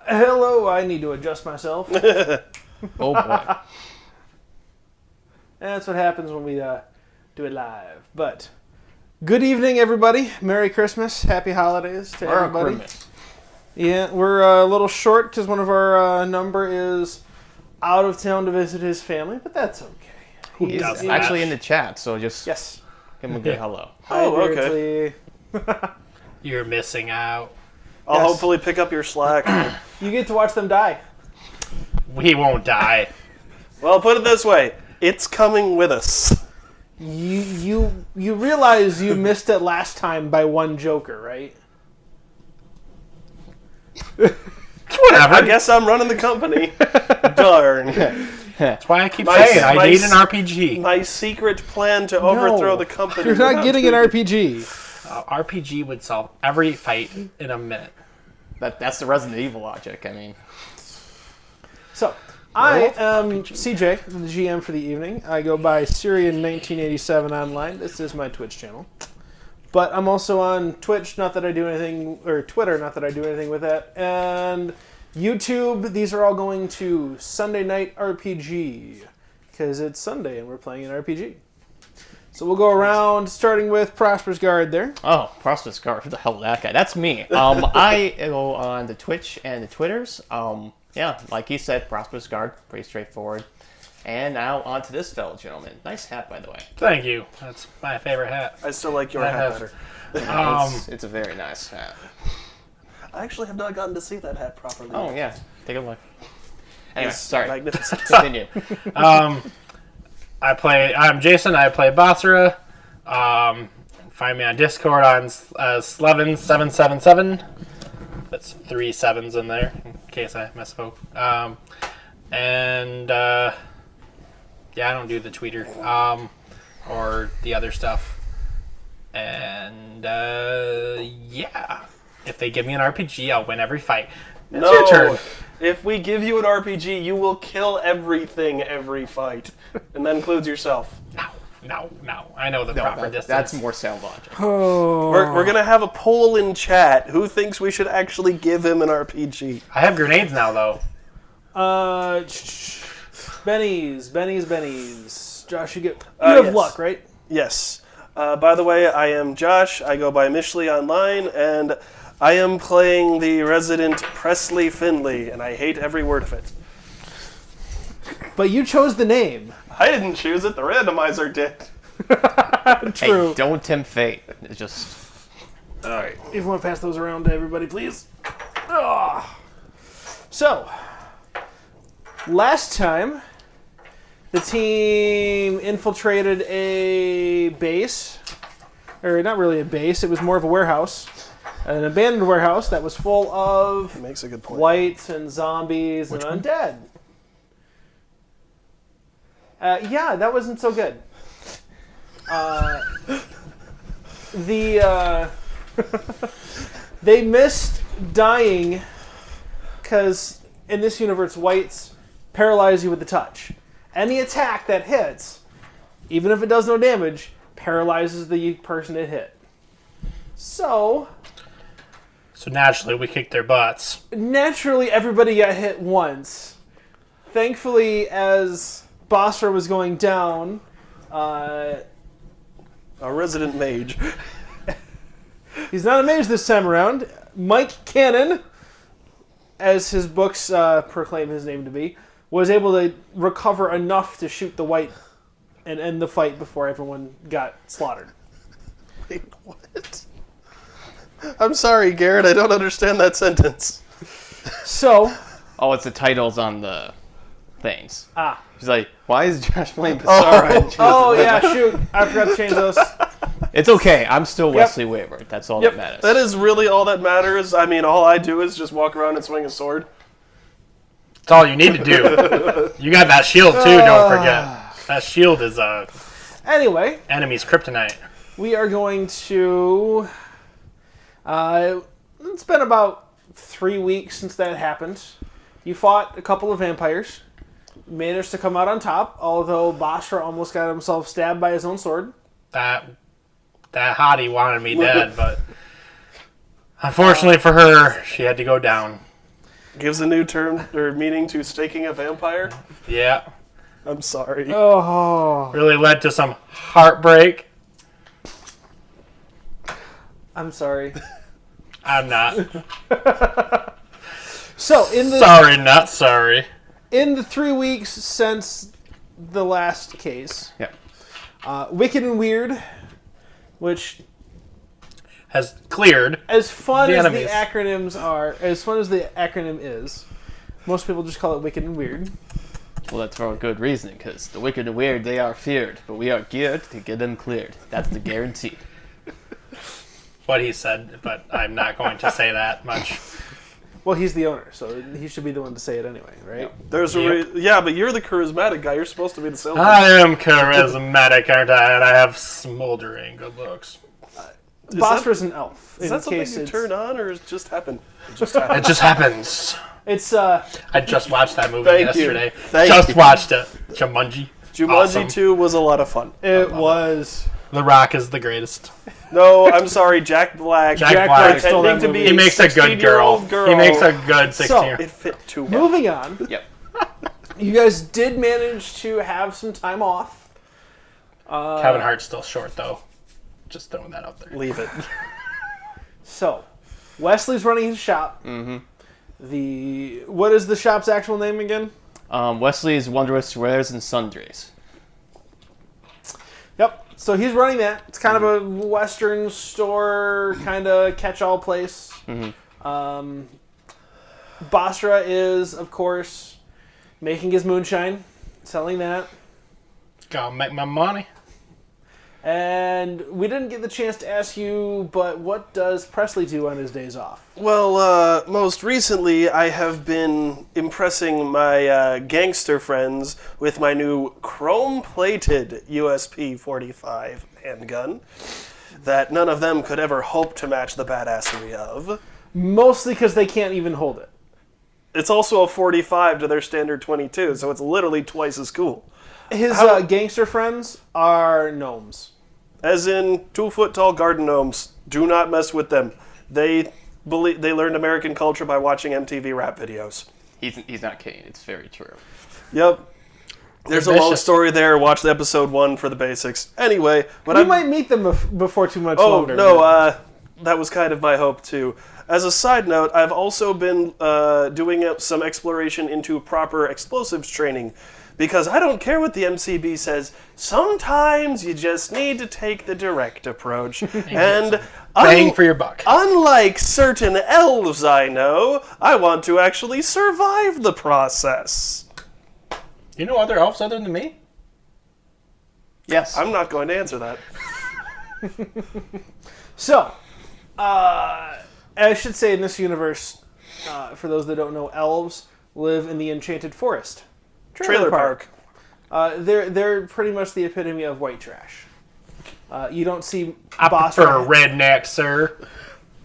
Hello, I need to adjust myself. Oh boy. That's what happens when we do it live. But good evening, everybody. Merry Christmas. Happy holidays to everybody. Christmas. Yeah, we're a little short because one of our number is out of town to visit his family, but that's okay. He's actually in the chat, so just Yes. give him a good hello. Hi, okay. Beardsley. You're missing out. I'll Yes. hopefully pick up your slack. You get to watch them die. We won't die. Well, put it this way. It's coming with us. You realize you missed it last time by one Joker, right? Whatever. I guess I'm running the company. Darn. That's why I keep My- saying I my- need an RPG. My secret plan to overthrow the company. You're not without getting an doing- RPG. RPG would solve every fight in a minute. That's the Resident Evil logic. I mean, So, I am CJ, the GM for the evening. I go by Syrian1987 online. This is my Twitch channel. But I'm also on Twitch, not that I do anything, or Twitter, not that I do anything with that. And YouTube, these are all going to Sunday Night RPG. Because it's Sunday and we're playing an RPG. So we'll go around, starting with Prosper's Guard there. oh, Prosperous Guard, who the hell is that guy? That's me. I go on the Twitch and the Twitters. Yeah, like he said, Prosperous Guard, pretty straightforward. And now on to this fellow gentleman. Nice hat, by the way. Thank you. That's my favorite hat. I still like your I hat have- better. It's a very nice hat. I actually have not gotten to see that hat properly. Oh yeah, take a look. Anyway, It's sorry. magnificent. Continue. I'm Jason. I play Basra. Find me on Discord on Slevin777. That's 3 7s in there, in case I misspoke. Yeah, I don't do the tweeter or the other stuff. And yeah, if they give me an RPG, I'll win every fight. It's No. your turn. If we give you an RPG, you will kill everything every fight. And that includes yourself. No. I know the No, proper that- distance. that's more sound logic. We're going to have a poll in chat. Who thinks we should actually give him an RPG? I have grenades now, though. Benny's. Josh, you have yes. luck, right? Yes. By the way, I am Josh. I go by Mishley online, and I am playing the resident Presley Finley, and I hate every word of it. But you chose the name. I didn't choose it. The randomizer did. True. Hey, don't tempt fate. It's just All right. If you want to pass those around to everybody, please. Ah. So, last time, the team infiltrated a base. Or not really a base, it was more of a warehouse. An abandoned warehouse that was full of Makes a good point. whites and zombies and undead. Yeah, that wasn't so good. They missed dying because in this universe, whites paralyze you with the touch. Any attack that hits, even if it does no damage, paralyzes the person it hit. So naturally, we kicked their butts. naturally, everybody got hit once. Thankfully, as Basra was going down, A resident mage. he's not a mage this time around. Mike Cannon, as his books proclaim his name to be, was able to recover enough to shoot the white and end the fight before everyone got slaughtered. Wait, what? I'm sorry, Garrett. I don't understand that sentence. So, oh, it's the titles on the things. ah. He's like, why is Josh playing Basara? Oh, yeah, shoot. I forgot to change those. It's okay. I'm still Wesley Wayward. That's all Yep. that matters. That is really all that matters. I mean, all I do is just walk around and swing a sword. That's all you need to do. You got that shield, too, don't forget. That shield is Anyway, enemy's kryptonite. we are going to... it's been about 3 weeks since that happened. You fought a couple of vampires. Managed to come out on top, although Basra almost got himself stabbed by his own sword. That hottie wanted me dead, but unfortunately for her, she had to go down. Gives a new term or meaning to staking a vampire. Yeah. I'm sorry. Oh, Really led to some heartbreak. I'm sorry. I'm not. So Sorry, not sorry. in the 3 weeks since the last case, Yeah. Wicked and Weird, which Has cleared. as fun The as enemies. the acronyms are, as fun as the acronym is, most people just call it Wicked and Weird. Well, that's for a good reason, because the wicked and weird, they are feared, but we are geared to get them cleared. That's the guarantee. What he said, but I'm not going to say that much. Well, he's the owner, so he should be the one to say it anyway, right? There's a but you're the charismatic guy. You're supposed to be the salesman. I am charismatic, aren't I? And I have smoldering good looks. Bosra's an elf. Is that something you turn on, or has it just happened? It just It happened. just happens. It's I just watched that movie Thank you. yesterday. Thank Just you. watched it. Jumanji. Jumanji Awesome. 2 was a lot of fun. it was The Rock is the greatest. No, I'm sorry, Jack Black. Jack Black stole pretending that to movie. be He makes a good 16-year-old girl. He makes a good 16 year It fit too well. moving on. Yep. You guys did manage to have some time off. Kevin Hart's still short, though. Just throwing that out there. Leave it. So, Wesley's running his shop. Mm-hmm. What is the shop's actual name again? Wesley's Wondrous Wares and Sundries. Yep. So he's running that. It's kind of a Western store, kind of catch-all place. Basra is, of course, making his moonshine, selling that. Gotta make my money. And we didn't get the chance to ask you, but what does Presley do on his days off? Well, most recently, I have been impressing my gangster friends with my new chrome-plated USP-45 handgun that none of them could ever hope to match the badassery of. Mostly because they can't even hold it. It's also a 45 to their standard 22, so it's literally twice as cool. His gangster friends are gnomes. As in 2-foot-tall garden gnomes. Do not mess with them. They learned American culture by watching MTV rap videos. He's not kidding. It's very true. Yep. There's a long vicious. story there. Watch the episode 1 for the basics. Anyway, but We I'm... might meet them before too much Oh, longer. no, that was kind of my hope, too. As a side note, I've also been doing some exploration into proper explosives training, because I don't care what the MCB says. Sometimes you just need to take the direct approach. And Bang for your buck. unlike certain elves I know, I want to actually survive the process. You know other elves other than me? Yes. I'm not going to answer that. So, I should say in this universe, for those that don't know, elves live in the Enchanted Forest. Trailer park. They're pretty much the epitome of white trash. You don't see I Boss prefer a Rat- redneck, sir.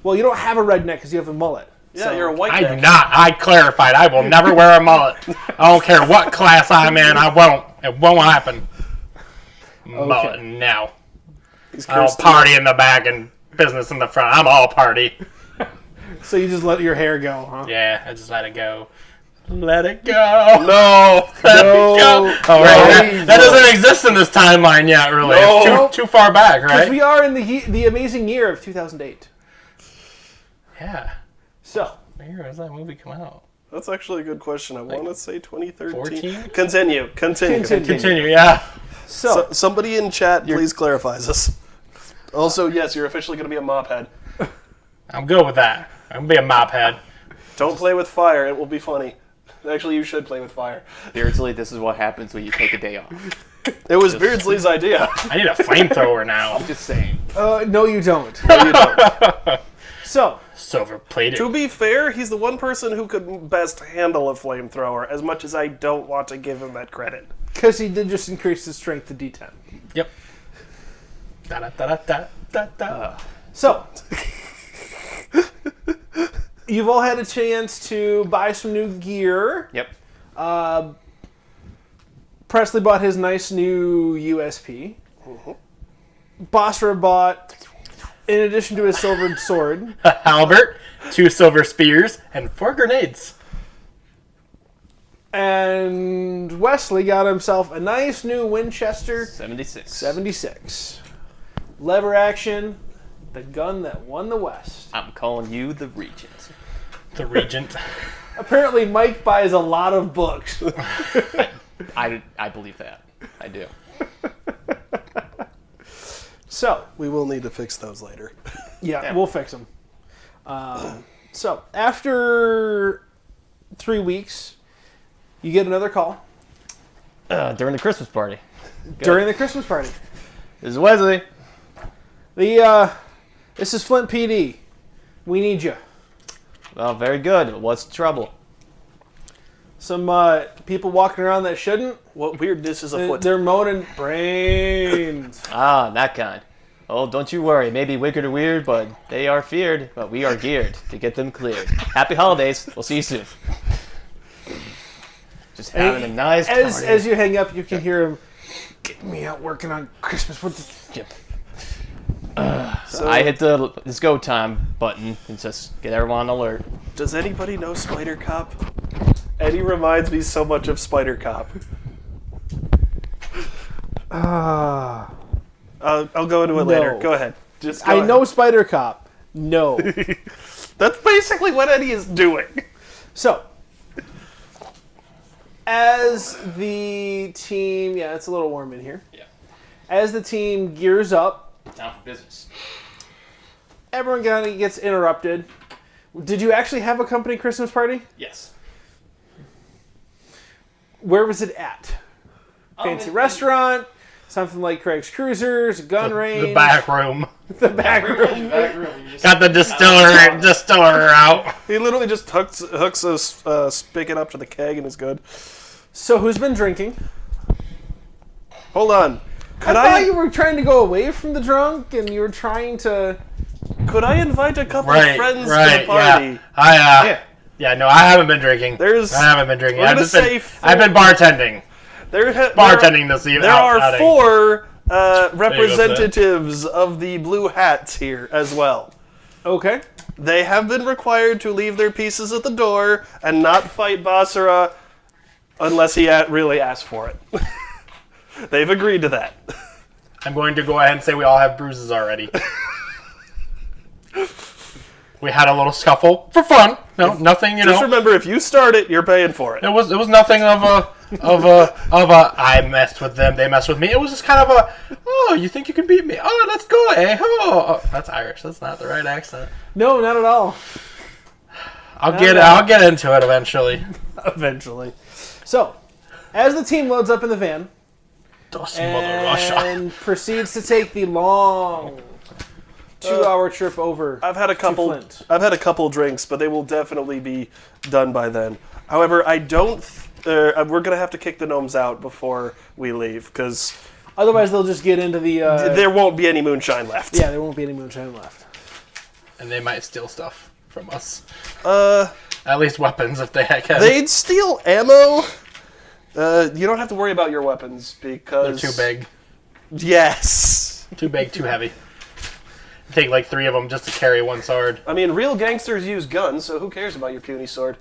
Well, you don't have a redneck because you have a mullet. Yeah, So- you're a white I neck. do not. I clarified. I will never wear a mullet. I don't care what class I'm in. I won't. It won't happen. Mullet now. He's I don't cursed. party in the back and business in the front. I'm all party. So you just let your hair go, huh? Yeah, I just let it go. Let it go. No. Let No. it go. Oh, right. That doesn't exist in this timeline yet, really. No. It's too far back, Because right? we are in the amazing year of 2008. Yeah. So, What year does that movie come out? That's actually a good question. I want to say 2013. 14? Continue. Continue, yeah. so Somebody in chat, please clarifies us. Also, yes, you're officially going to be a mop head. I'm good with that. I'm going to be a mop head. Don't play with fire. It will be funny. Actually, you should play with fire. Beardsley, this is what happens when you take a day off. It was Beardsley's idea. I need a flamethrower now. I'm just saying. no, you don't. No, you don't. So, Silver plated. To be fair, he's the one person who could best handle a flamethrower, as much as I don't want to give him that credit. because he did just increase his strength to D10. Yep. Da da da da da da. So, you've all had a chance to buy some new gear. Yep. Presley bought his nice new USP. Basra bought, in addition to his silver sword, Halbert, 2 silver spears, and 4 grenades. And Wesley got himself a nice new Winchester 76. Lever action, the gun that won the West. I'm calling you the Regent. The Regent. Apparently, Mike buys a lot of books. I believe that. I do. So, We will need to fix those later. yeah, we'll fix them. So, after 3 weeks, you get another call During the Christmas party. during the Christmas party. This is Wesley. This is Flint PD. We need you. Well, very good. What's the trouble? Some people walking around that shouldn't. What weirdness is afoot? They're moaning brains. Ah, that kind. Oh, don't you worry. Maybe wicked or weird, but they are feared. But we are geared to get them cleared. Happy holidays. We'll see you soon. Just having a nice party. As you hang up, you can hear him getting me out working on Christmas. What the... So, I hit the "Let's go time" button and just get everyone on alert. does anybody know Spider Cop? Eddie reminds me so much of Spider Cop. Ah. I'll go into it later. No. Go ahead. Just I go know Spider Cop. No. ahead. That's basically what Eddie is doing. So, as the team... Yeah, it's a little warm in here. Yeah. As the team gears up, Time for business. everyone kind of gets interrupted. Did you actually have a company Christmas party? Yes. Where was it at? Fancy restaurant? Something like Craig's Cruisers, a gun range? The back room. The back room. Got the distiller out. He literally just hooks a spigot up to the keg and is good. So who's been drinking? Hold on. I thought you were trying to go away from the drunk and you were trying to... Could I invite a couple Right, of friends to right, the party? yeah. Yeah, no, I haven't been drinking. We're I've been gonna say I've been bartending. Bartending this evening. There are 4 representatives of the blue hats here as well. Okay. They have been required to leave their pieces at the door and not fight Basara unless he really asks for it. They've agreed to that. I'm going to go ahead and say we all have bruises already. We had a little scuffle for fun. No, nothing, you know. Just remember, if you start it, you're paying for it. It was nothing of a I messed with them, they messed with me. It was just kind of a, oh, you think you can beat me? Oh, let's go, eh? Oh, that's Irish. That's not the right accent. No, not at all. I'll get into it eventually. Eventually. So, as the team loads up in the van Das Mother Russia. and proceeds to take the long 2-hour trip over I've had a couple. Flint. I've had a couple drinks, but they will definitely be done by then. However, I don't. We're gonna have to kick the gnomes out before we leave because Otherwise, they'll just get into the... there won't be any moonshine left. Yeah, there won't be any moonshine left. And they might steal stuff from us. At least weapons if they can. They'd steal ammo. You don't have to worry about your weapons because They're too big. Yes. Too big, too heavy. Take like 3 of them just to carry one sword. I mean, real gangsters use guns, so who cares about your puny sword?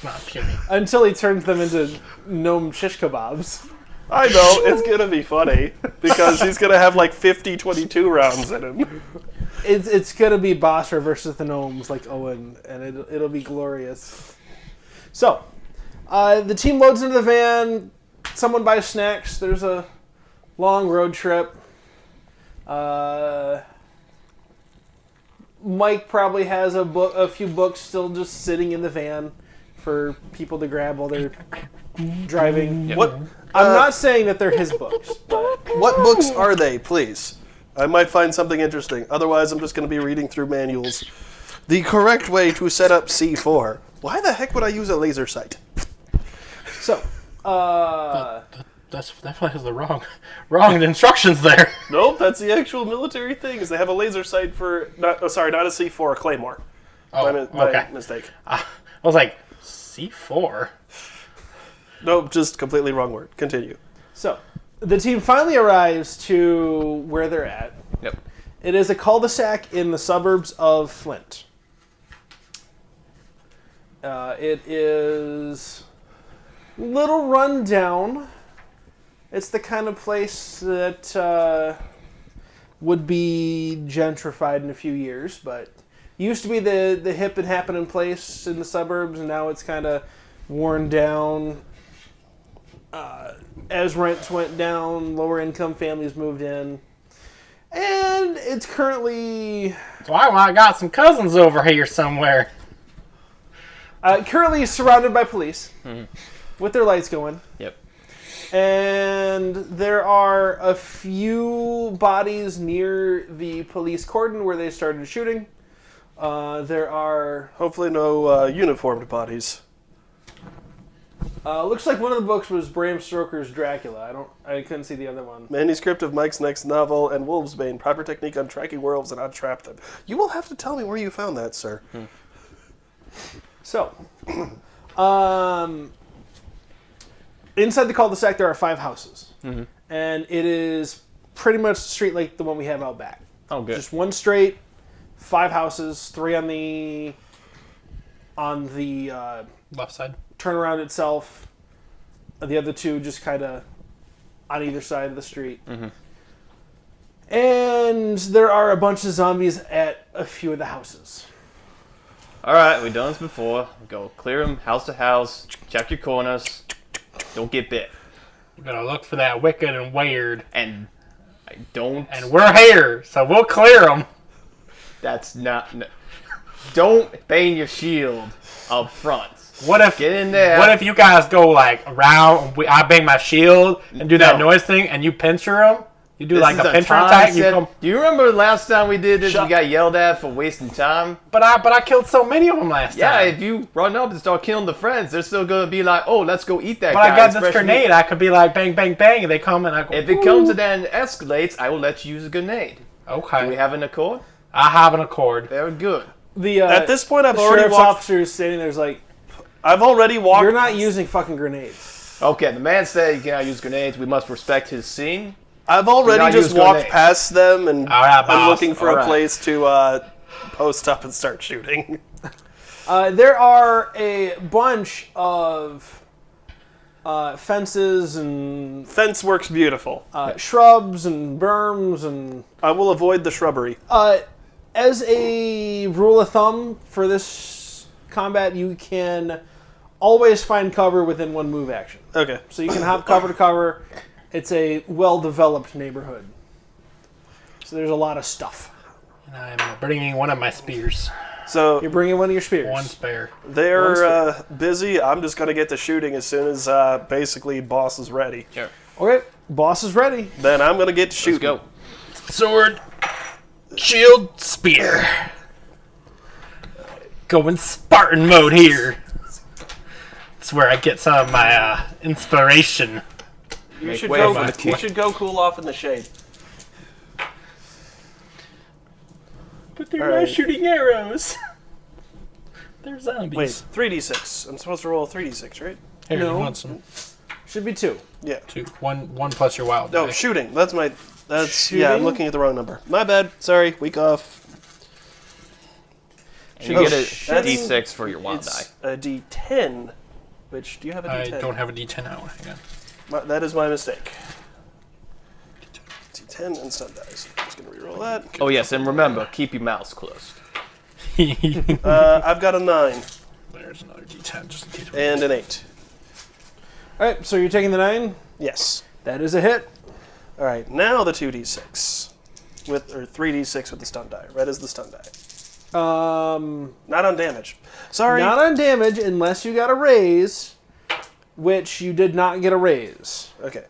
Not puny. Until he turns them into gnome shish kebabs. I know, it's gonna be funny because he's gonna have like 50-22 rounds in him. It's gonna be Basra versus the gnomes like Owen, and it'll be glorious. So, the team loads into the van. Someone buys snacks. There's a long road trip. Mike probably has a few books still just sitting in the van for people to grab while they're driving. Yep. What? I'm not saying that they're his books, but What books are they, please? I might find something interesting. Otherwise, I'm just going to be reading through manuals. The correct way to set up C4. Why the heck would I use a laser sight? so That's definitely has the wrong instructions there. Nope, that's the actual military thing. Is they have a laser sight for not a C4, a claymore. Oh, My okay. mistake. I was like, C4? Nope, just completely wrong word. Continue. So, the team finally arrives to where they're at. Yep. It is a cul-de-sac in the suburbs of Flint. It is a little run down. It's the kind of place that would be gentrified in a few years, but used to be the hip and happening place in the suburbs, and now it's kind of worn down. As rents went down, lower income families moved in. And it's currently... So I got some cousins over here somewhere. Currently surrounded by police with their lights going. Yep. And there are a few bodies near the police cordon where they started shooting. There are... Hopefully no uniformed bodies. looks like one of the books was Bram Stoker's Dracula. I couldn't see the other one. Manuscript of Mike's next novel and Wolvesbane. Proper technique on tracking werewolves and untrap them. You will have to tell me where you found that, sir. So, inside the cul-de-sac there are 5 houses. And it is pretty much a street like the one we have out back. Oh, good. Just one straight, 5 houses, 3 on the Left side. turnaround itself. The other 2 just kind of on either side of the street. And there are a bunch of zombies at a few of the houses. All right, we've done this before. Go clear them house to house. Check your corners. Don't get bit. You gotta look for that wicked and weird. And I don't. And we're here, so we'll clear them. That's not. No, don't bang your shield up front. What if Get in there. What if you guys go like around? I bang my shield and do that noise thing, and you pincher them. You do like a pincher attack. You come. Do you remember last time we did this? We got yelled at for wasting time. But I killed so many of them last Yeah, time. if you run up and start killing the friends, they're still gonna be like, "Oh, let's go eat that But guy." I got this especially- grenade. I could be like bang, bang, bang, and they come and I go. If it comes to that and escalates, I will let you use a grenade. Okay. Do we have an accord? I have an accord. Very good. At this point, I've the already sheriff's walked. officer is standing there is like, I've already walked. you're not using fucking grenades. Okay, the man said you cannot use grenades. We must respect his scene. I've already not just use walked grenades. past them, and All right, I'm boss. looking for All a right. place to post up and start shooting. There are a bunch of fences and Fence works beautiful. shrubs and berms and... I will avoid the shrubbery. as a rule of thumb for this combat, you can always find cover within 1 move action. Okay. So you can hop cover to cover. It's a well-developed neighborhood. So there's a lot of stuff. And I'm bringing one of my spears. So You're bringing one of your spears. One spare. they're busy. I'm just going to get to shooting as soon as basically boss is ready. Sure. Okay, boss is ready. Then I'm going to get to shooting. Let's go. Sword, shield, spear. Going Spartan mode here. That's where I get some of my inspiration. You Make should way go. for the You should go cool off in the shade. But they're All not right. shooting arrows. They're zombies. Wait, 3d6. I'm supposed to roll a 3d6, right? Here, No. you want some? Should be 2. Yeah. 2. One plus your wild No, die. shooting. That's yeah. I'm Shooting? looking at the wrong number. My bad. Sorry. Week off. And you Oh, get a shit. D6 for your wild die. It's a d10. Which do you have a I d10? don't have a D10 out. Hang That is my mistake. D10 and stun dice. I'm just gonna reroll that. Oh yes, and remember, keep your mouths closed. on. I've got a 9 There's another D10 just in case. and an 8. Alright, so you're taking the 9. Yes. That is a hit. All right. Now the 2d6 or 3d6 with the stun die. Red is the stun die. Not on damage. Sorry. Not on damage unless you got a raise, which you did not get a raise. Okay.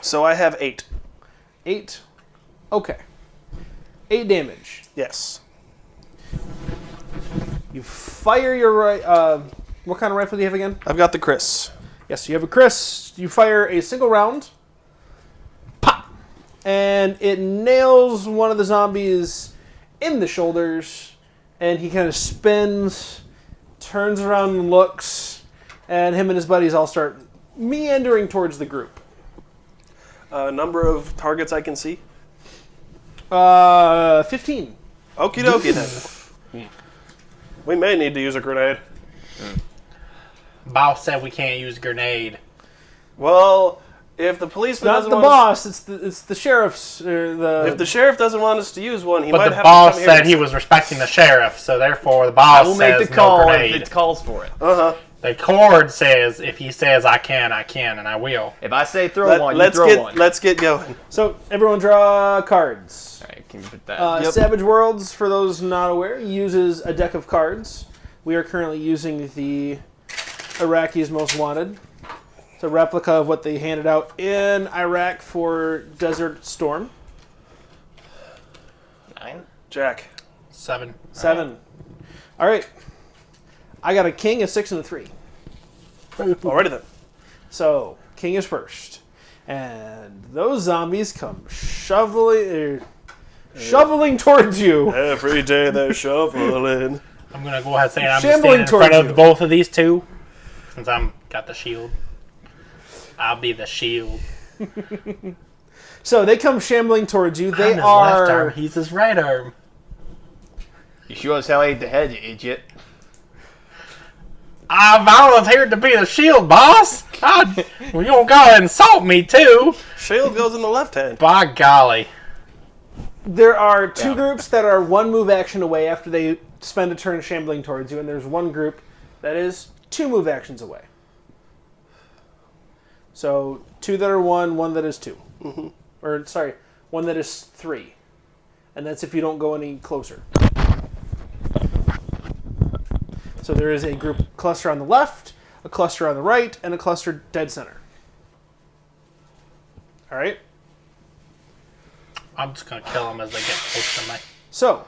So I have 8. 8. Okay. 8 damage. Yes. You fire your what kind of rifle do you have again? I've got the Chris. Yes, you have a Chris. You fire a single round. Pop! And it nails one of the zombies in the shoulders. And he kind of spins, turns around and looks. And him and his buddies all start meandering towards the group. Number of targets I can see. 15. Okie dokie then. We may need to use a grenade. Boss said we can't use grenade. Well, if the policeman Not doesn't the want us, boss. It's the sheriff's. if the sheriff doesn't want us to use one, he But might the have boss to come here. said he was respecting the sheriff, so therefore the I boss will says make the call no if grenade. it calls for it. The cord says if he says I can, and I will. If I say throw one, you throw one. Let's get going. So everyone draw cards. All right, can you put that? Yep. Savage Worlds, for those not aware, uses a deck of cards. We are currently using the Iraqi's Most Wanted. It's a replica of what they handed out in Iraq for Desert Storm. 9. Jack. 7. 7. All right. I got a king, a 6, and a 3. Alrighty then. So, king is first. And those zombies come shoveling towards you. Every day they're shoveling. I'm gonna go ahead and say I'm just Shambling standing in front towards of you. both of these two, since I'm got the shield. I'll be the shield. So they come shambling towards you. I'm They his left arm. are He's his right arm. You sure as hell ain't the head, you idiot. I volunteered to be the shield, boss. Well, you don't gotta insult me too. Shield goes in the left hand. By golly. There are two groups that are one move action away after they spend a turn shambling towards you, and there's one group that is 2 move actions away. So 2 that are 1 that is 2. Mm-hmm. Or, sorry, 1 that is 3. And that's if you don't go any closer. So there is a group cluster on the left, a cluster on the right, and a cluster dead center. All right? I'm just gonna kill them as they get close to me. So,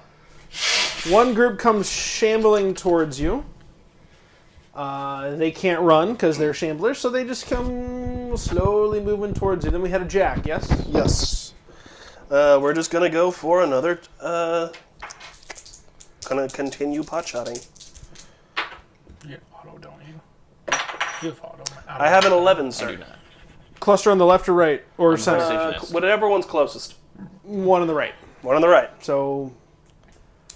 one group comes shambling towards you. They can't run because they're shamblers, so they just come slowly moving towards you. Then we had a jack, yes? Yes. We're just gonna go for another. Gonna continue pot shotting. You auto, don't you? You have auto. I have an 11, I sir. do not. Cluster on the left or right? Or center? Precision. Whatever one's closest. One on the right. One on the right. So,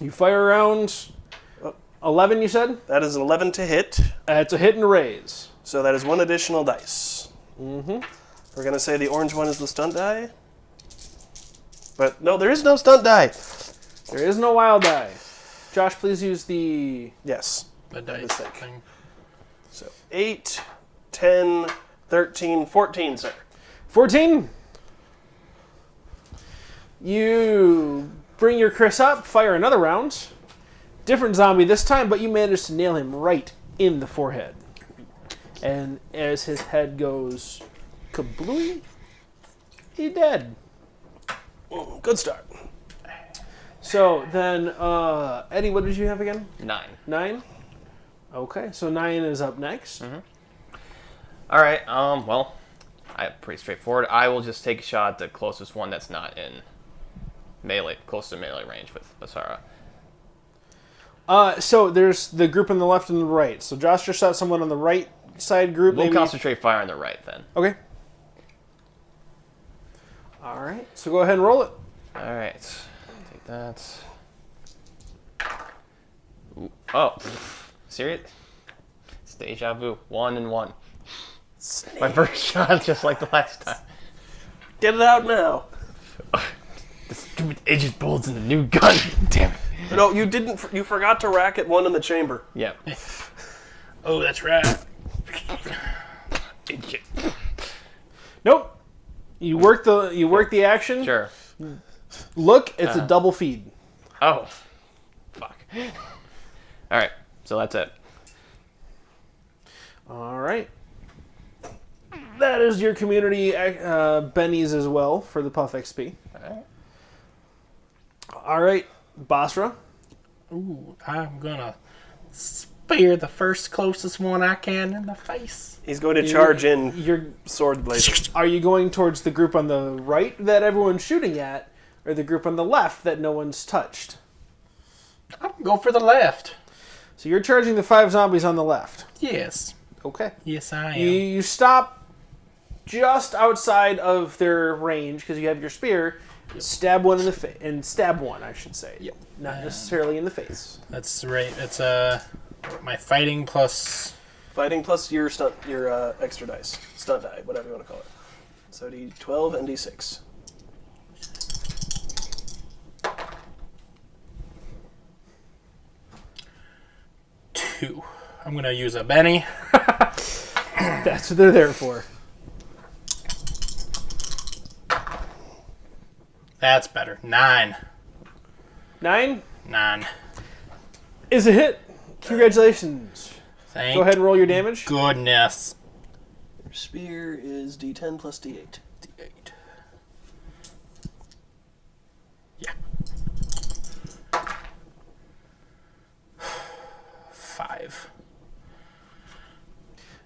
you fire around 11, you said? That is an 11 to hit. It's a hit and a raise. So that is 1 additional dice. Mm-hmm. We're gonna say the orange one is the stunt die. But no, there is no stunt die. There is no wild die. Josh, please use the... Yes. The dice Mistake. thing. So 8, 10, 13, 14, sir. 14. You bring your Chris up, fire another round. Different zombie this time, but you manage to nail him right in the forehead. And as his head goes kablooey, he's dead. Good start. So then, Eddie, what did you have again? 9. 9? Okay, so 9 is up next. All right. Well, pretty straightforward. I will just take a shot at the closest one that's not in melee, close to melee range with Basara. So there's the group on the left and the right. So Josh just shot someone on the right side group. We'll maybe. concentrate fire on the right then. Okay. All right. So go ahead and roll it. All right. Take that. Ooh. Oh, serious? It's deja vu. 1 and 1. My first shot, just like the last time. Get it out now. The stupid edges bullets in the new gun. Damn it. No, you didn't. You forgot to rack it 1 in the chamber. Yeah. Oh, that's right. Idiot. Nope. You work the action. Sure. Look, it's a double feed. Oh. Fuck. All right. So that's it. All right. That is your community bennies as well for the Puff XP. All right, Basra. Ooh, I'm gonna spear the first closest one I can in the face. He's going to charge in You're. sword blazing. Are you going towards the group on the right that everyone's shooting at, or the group on the left that no one's touched? I'm gonna go for the left. So you're charging the 5 zombies on the left. Yes. Okay. Yes, I am. You stop just outside of their range because you have your spear. Stab one in the face, and stab one, I should say. Yep. Not necessarily in the face. That's right. It's My fighting plus... Fighting plus your stunt, your extra dice. Stunt die, whatever you want to call it. So D12 and D6. 2. I'm going to use a Benny. That's what they're there for. That's better. 9. 9 9. is a hit. Congratulations. Thank Go ahead and roll your damage. goodness. Your spear is D10 plus D8. D8. Yeah. 5.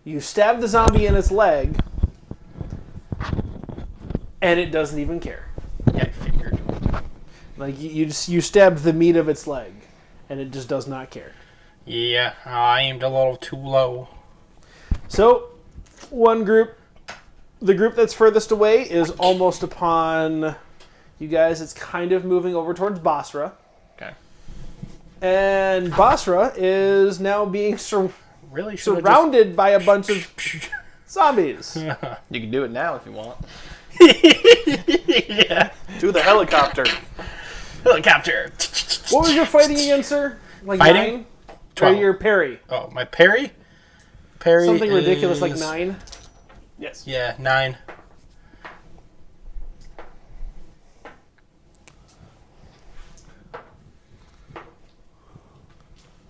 You stab the zombie in its leg, and it doesn't even care. Yeah, I figured. Like you stabbed the meat of its leg, and it just does not care. Yeah, I aimed a little too low. So, one group, the group that's furthest away, is almost upon you guys. It's kind of moving over towards Basra, Okay. and Basra is now being Really should surrounded by a bunch of zombies. You can do it now if you want. Yeah. To the helicopter. Helicopter. What was your fighting against, sir? Like Fighting? 9? Or 12. your parry? Oh, my parry? Parry Something ridiculous like is- 9? Yes. Yeah, 9.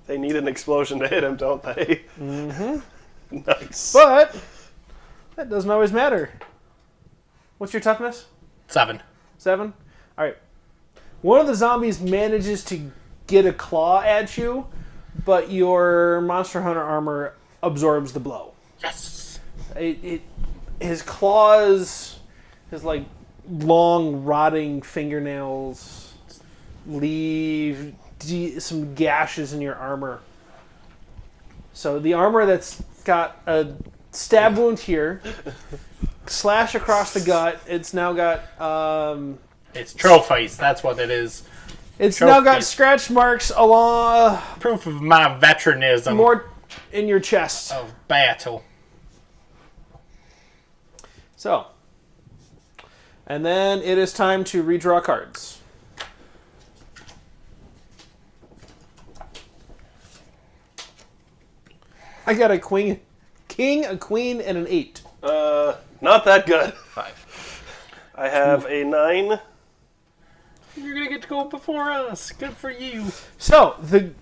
They need an explosion to hit him, don't they? Mm-hmm. Nice. But that doesn't always matter. What's your toughness? 7. 7? Alright. One of the zombies manages to get a claw at you, but your Monster Hunter armor absorbs the blow. Yes. His claws, his like long rotting fingernails leave some gashes in your armor. So the armor that's got a stab wound here, slash across the gut, it's now got It's trophies. That's what it is. it's now got Trophies. scratch marks along Proof of my veteranism more in your chest. of battle. So, and then it is time to redraw cards. I got a king, a queen, and an 8. Not that good. 5. I have a 9. You're gonna get to go before us. Good for you. So the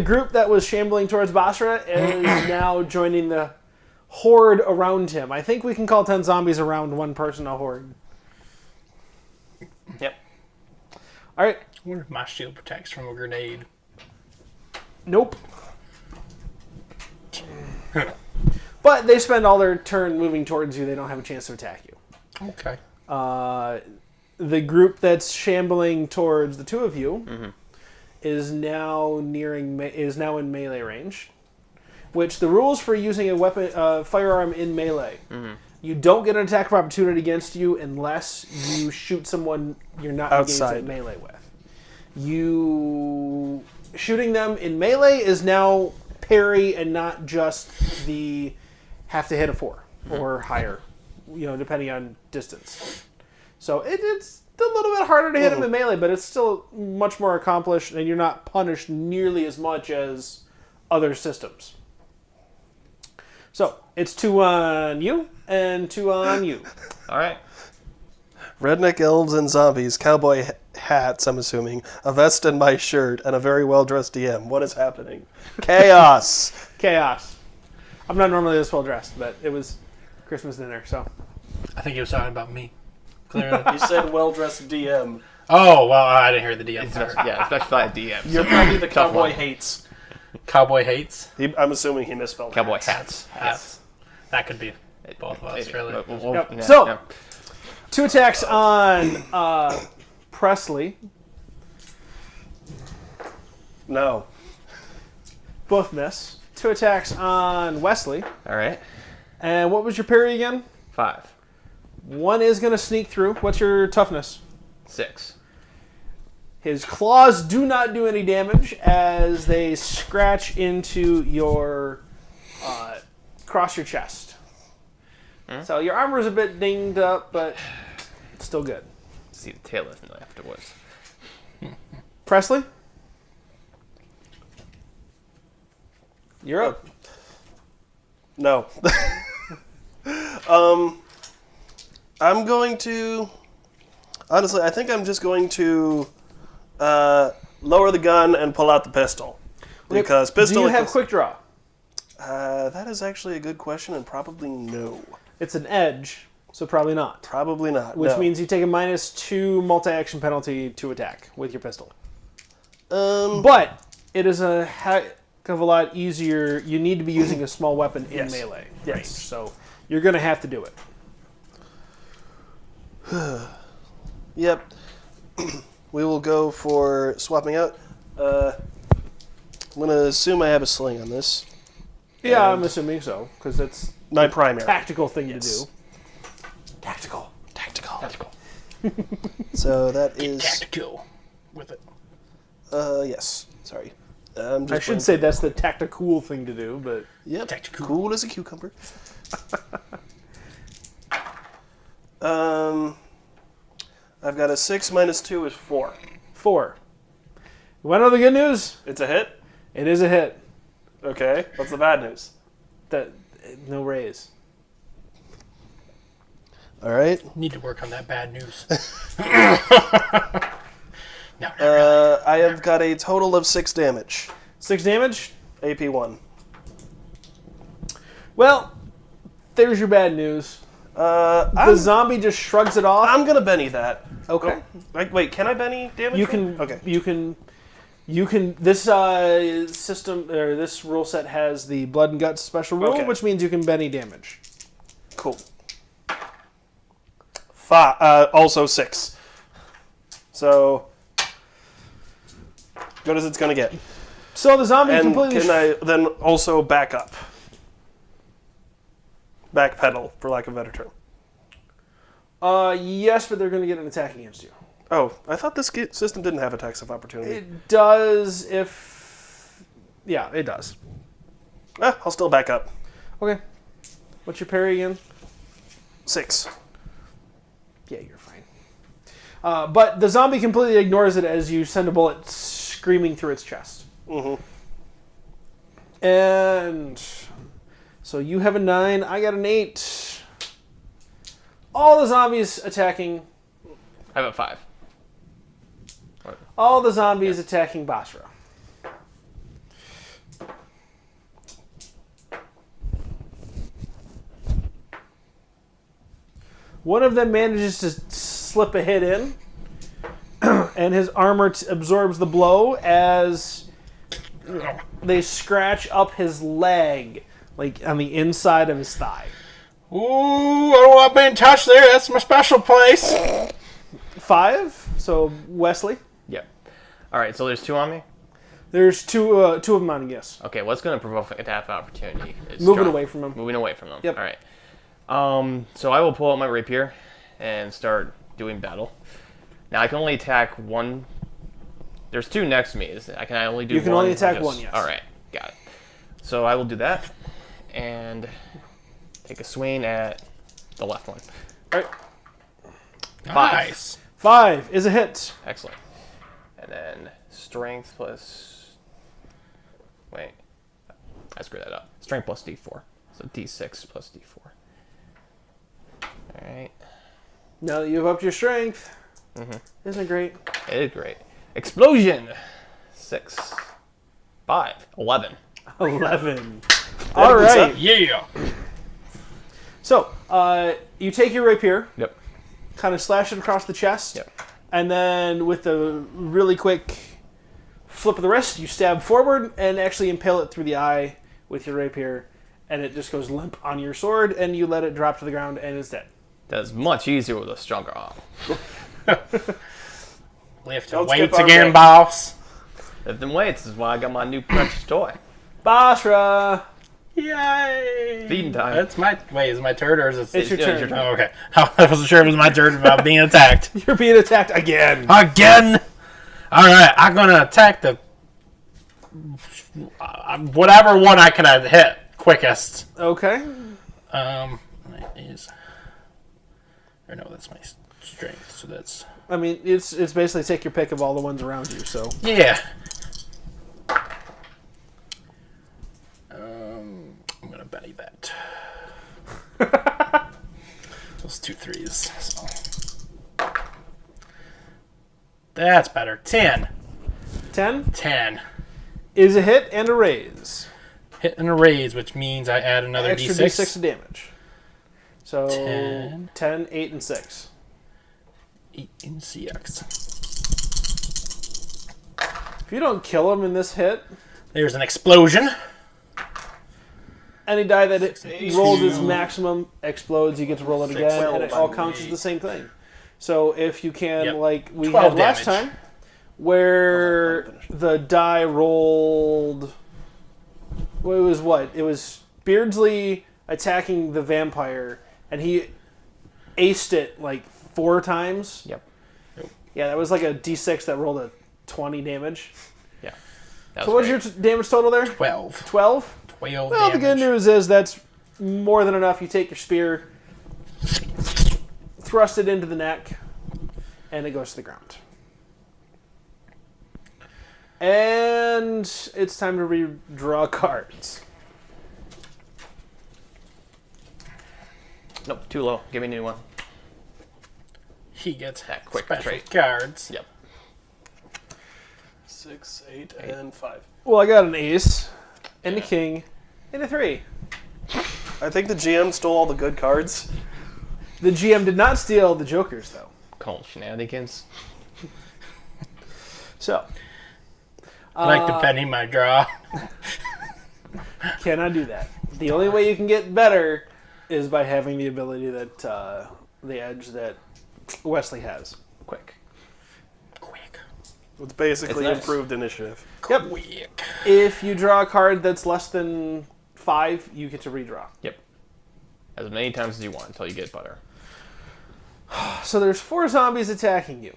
group that was shambling towards Basra is now joining the horde around him. I think we can call 10 zombies around one person a horde. Yep. All right. I wonder if my shield protects from a grenade. Nope. But they spend all their turn moving towards you. They don't have a chance to attack you. Okay. The group that's shambling towards the two of you is now in melee range. Which the rules for using a weapon, firearm in melee, you don't get an attack of opportunity against you unless you shoot someone you're not engaged Outside. in melee with. You shooting them in melee is now parry and not just the have to hit a 4 or higher, depending on distance. So it's a little bit harder to hit them in melee, but it's still much more accomplished, and you're not punished nearly as much as other systems. So it's 2 on you and 2 on you. All right. Redneck elves and zombies, cowboy hats, I'm assuming, a vest and my shirt, and a very well-dressed DM. What is happening? Chaos! Chaos. I'm not normally this well dressed, but it was Christmas dinner, so. I think he was talking about me. Clearly. You said well-dressed DM. Oh, well, I didn't hear the DM part. Yeah, especially at DM. You're probably the Tough cowboy one. hates. Cowboy hates. I'm assuming he misspelled Cowboy hats. hats. Yes. That could be both of us, Maybe. really. Yep. Yeah, So- yeah. 2 attacks on Presley. No. Both miss. 2 attacks on Wesley. All right. And what was your parry again? 5. 1 is going to sneak through. What's your toughness? 6. His claws do not do any damage as they scratch into your across your chest. So your armor's a bit dinged up, but it's still good. See the tail of it afterwards. Presley? You're up. No. I'm going to... Honestly, I think I'm just going to lower the gun and pull out the pistol. Because pistol... Do you have quick draw? That is actually a good question, and probably no. It's an edge, so probably not. Probably not, Which no. means you take a -2 multi-action penalty to attack with your pistol. But it is a heck of a lot easier. You need to be using a small weapon in Yes. melee Yes. range, so you're going to have to do it. Yep. We will go for swapping out. I'm going to assume I have a sling on this. Yeah, I'm assuming so, because that's My primary. tactical thing Yes. to do. Tactical. So that is... Tactical with it. Yes. Sorry. I'm just I should playing- say that's the tactical thing to do, but Yep. Tactical. Cool as a cucumber. I've got a 6 minus 2 is 4. 4. You want to know the good news? It's a hit? It is a hit. Okay. What's the bad news? No raise. All right. Need to work on that bad news. No. I have got a total of 6 damage. 6 damage? AP 1. Well, there's your bad news. The zombie just shrugs it off. I'm gonna Benny that. Okay. Wait, can I Benny damage? You roll? can. Okay. You can. This system or this rule set has the blood and guts special rule, Okay. which means you can Benny damage. Cool. 5. Also 6. So good as it's gonna get. So the zombie And completely. can I then also back up? Backpedal, for lack of a better term. Yes, but they're going to get an attack against you. Oh, I thought this system didn't have attacks of opportunity. It does if. Yeah, it does. I'll still back up. Okay. What's your parry again? 6. Yeah, you're fine. But the zombie completely ignores it as you send a bullet screaming through its chest. Mm-hmm. And so you have a 9, I got an 8. All the zombies attacking. I have a 5. All the zombies attacking Basra. One of them manages to slip a hit in, and his armor absorbs the blow as they scratch up his leg, like on the inside of his thigh. Ooh, I don't want being touched there. That's my special place. 5. So Wesley, Yep. All right, so there's 2 on me. there's two of them on. Yes, Okay, what's going to provoke an attack of opportunity? Is moving strong. away from him. Moving away from them. Yep. All right. So I will pull out my rapier and start doing battle. Now I can only attack one. There's 2 next to me. I can only do. You can one only or attack just- one, yes. All right, got it. So I will do that and take a swing at the left one. All right, 5. Nice. 5 is a hit. Excellent. And then strength plus. Wait, I screwed that up. Strength plus D4. So D6 plus D4. All right. Now that you've upped your strength, isn't it great? It is great. Explosion! 6. 5. 11. 11. All right. Yeah. So, you take your rapier, Yep. kind of slash it across the chest, Yep. and then with a really quick flip of the wrist, you stab forward and actually impale it through the eye with your rapier, and it just goes limp on your sword, and you let it drop to the ground, and it's dead. That's much easier with a stronger arm. Lift Don't weights skip our again, break. boss. Lifting weights is why I got my new precious toy. Basra! Yay! Feeding time. That's my. Wait, is it my turn or is it? It's your it's turn. your Oh, okay. I wasn't sure if it was my turn about being attacked. You're being attacked again. Again! All right, I'm gonna attack the whatever one I can hit quickest. Okay. That is, or no, that's my strength. So that's I mean, it's basically take your pick of all the ones around you. So yeah. I'm gonna Benny that. Those 2 3s. So. That's better. 10. 10 10. is a hit and a raise. Hit and a raise, which means I add another Extra D6. D6 of damage. So 10. 10, 8, and 6. 8 in CX. If you don't kill him in this hit, There's an explosion. any die that rolls its 2. maximum explodes, you get to roll it again, and it all counts as the same thing. So if you can, Yep. like we 12 had last damage. time, where the die rolled... Well, it was what? It was Beardsley attacking the vampire, and he aced it like 4 times. Yep. Yeah, that was like a D6 that rolled a 20 damage. Yeah. That So what's great. your damage total there? 12. 12? 12 Well, the good damage. news is that's more than enough. You take your spear, thrust it into the neck, and it goes to the ground. And it's time to redraw cards. Nope, too low. Give me a new one. He gets That quick special trait. cards. Yep. 6, 8, and 5. Well, I got an ace, and a king, and a 3. I think the GM stole all the good cards. The GM did not steal the jokers, though. Call shenanigans. So, I like to Benny my draw. cannot do that. The only way you can get better is by having the ability that the edge that Wesley has. Quick. Quick. It's basically It's nice. improved initiative. Yep. Quick. If you draw a card that's less than 5, you get to redraw. Yep. As many times as you want until you get butter. So there's 4 zombies attacking you.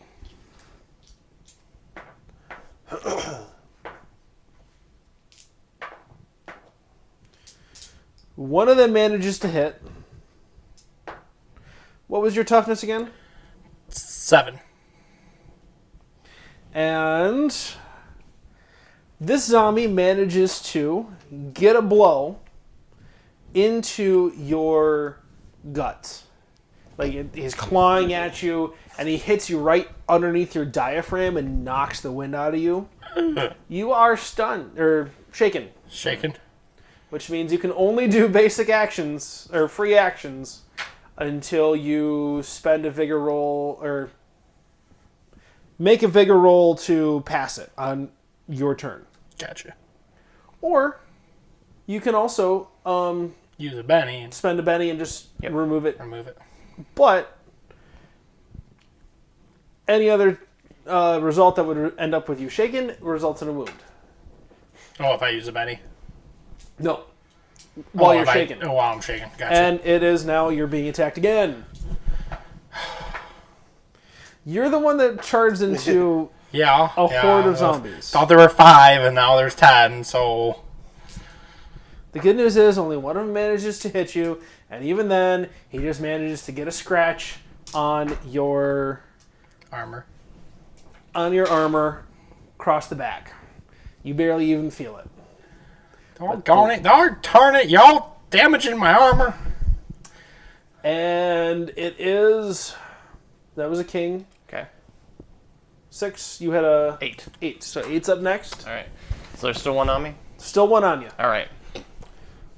One of them manages to hit. What was your toughness again? 7. And this zombie manages to get a blow into your guts. Like he's clawing at you, and he hits you right underneath your diaphragm and knocks the wind out of you. You are stunned or shaken, Shaken. which means you can only do basic actions or free actions until you spend a vigor roll or make a vigor roll to pass it on your turn. Gotcha. Or you can also Use a Benny and spend a Benny and just remove it. remove it. But any other result that would end up with you shaken results in a wound. Oh, if I use a Benny? No. While you're if shaken. While I'm shaking. Gotcha. And it is now you're being attacked again. You're the one that charged into yeah. a horde of zombies. Thought there were 5, and now there's 10, so... The good news is only one of them manages to hit you, and even then, he just manages to get a scratch on your Armor. armor across the back. You barely even feel it. Doggone it. Darn it. Y'all damaging my armor. And it is... That was a king. Okay. 6, you had a... 8. 8. So 8's up next. All right. So there's still one on me? Still one on you. All right.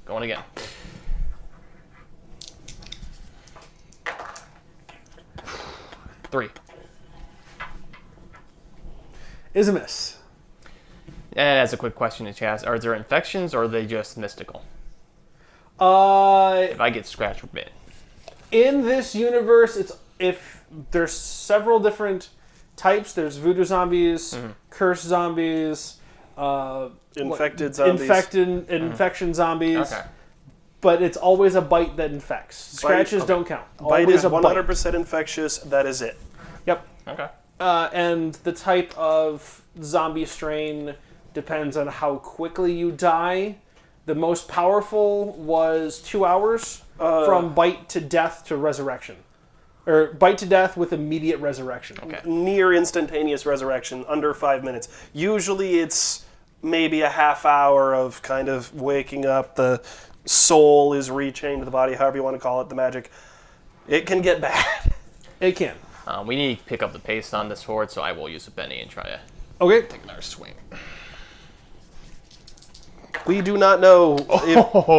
Going again. Three. Is a miss. And that's a quick question to ask. Are there infections or are they just mystical? Uh, If I get scratched or bit. in this universe, it's if there's several different types. There's voodoo zombies, cursed zombies, Infected zombies. infection zombies. Okay. But it's always a bite that infects. Scratches don't count. Bite Always is a bite. 100% infectious. That is it. Yep. Okay. and the type of zombie strain depends on how quickly you die. The most powerful was 2 hours from bite to death to resurrection. Or bite to death with immediate resurrection. Okay. Near instantaneous resurrection, under 5 minutes. Usually it's maybe a half hour of kind of waking up. The soul is rechained to the body, however you want to call it, the magic. It can get bad. It can. We need to pick up the pace on this horde, so I will use a Benny and try to Okay. take another swing. We do not know.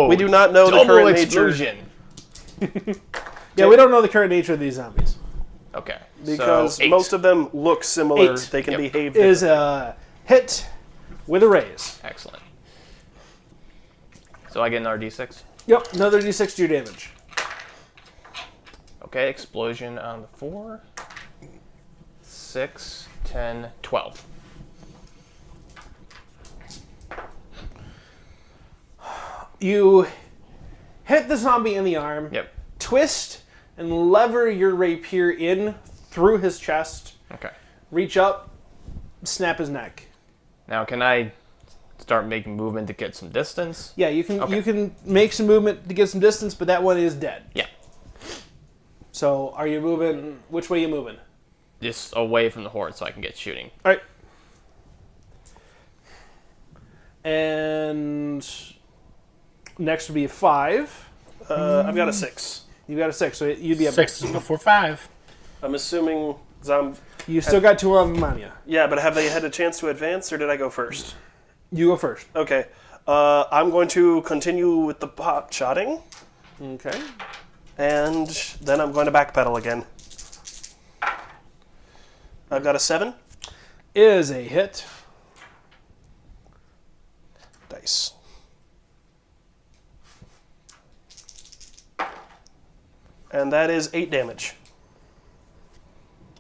We do not know the Double current nature. explosion. Yeah, we don't know the current nature of these zombies. Okay. Because so 8. most of them look similar. 8. They can Yep. behave Is differently. a hit with a raise. Excellent. So I get another d6. Yep, another d6 to your damage. Okay, explosion on the 4. 6, 10, 12. You hit the zombie in the arm, Yep. twist, and lever your rapier in through his chest, Okay. reach up, snap his neck. Now can I start making movement to get some distance? Yeah, you can Okay. you can make some movement to get some distance, but that one is dead. Yeah. So are you moving? Which way are you moving? Just away from the horde so I can get shooting. All right. And next would be a 5. I've got a 6. You got a 6, so you'd be up. 6 is before 5. I'm assuming You still got 2 of them on you. Yeah, but have they had a chance to advance, or did I go first? You go first. Okay. I'm going to continue with the pot shotting, Okay. and then I'm going to backpedal again. I've got a 7. Is a hit. Dice. And that is 8 damage.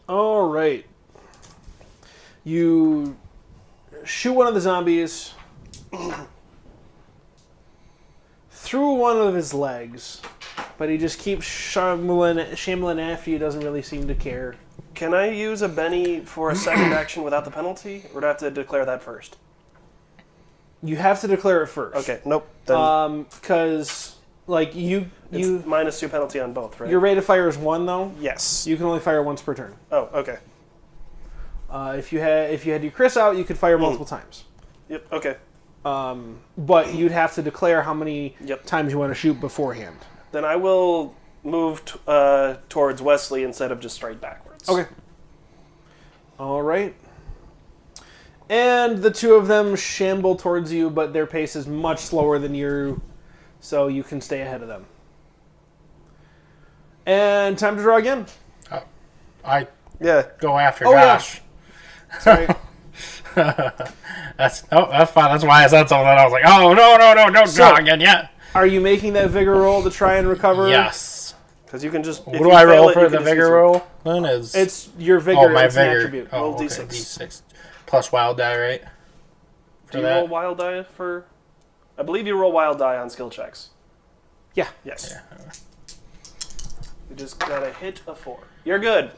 All right. You shoot one of the zombies through one of his legs, but he just keeps shambling after you. Doesn't really seem to care. Can I use a Benny for a second action without the penalty, or do I have to declare that first? You have to declare it first. Okay, nope. Then Because like you it's -2 penalty on both, right? your rate of fire is 1 though. Yes. You can only fire once per turn. Oh, okay. If you had your Chris out, you could fire multiple times. Yep. Okay. But you'd have to declare how many Yep. times you want to shoot beforehand. Then I will move towards Wesley instead of just straight backwards. Okay. All right. And the 2 of them shamble towards you, but their pace is much slower than you, so you can stay ahead of them. And time to draw again. I Yeah. go after Oh, yeah. Josh. Sorry. That's fine. That's why I said something. I was like, oh no, don't So- draw again yet. Are you making that vigor roll to try and recover? Yes. Because you can just. What do I roll for the vigor roll? Then is It's your vigor. my it's an vigor. attribute. Oh, Roll okay. D6. D6 plus wild die, right? Do you roll wild die for? I believe you roll wild die on skill checks. Yeah. Yes. Yeah. You just gotta hit a 4. You're good.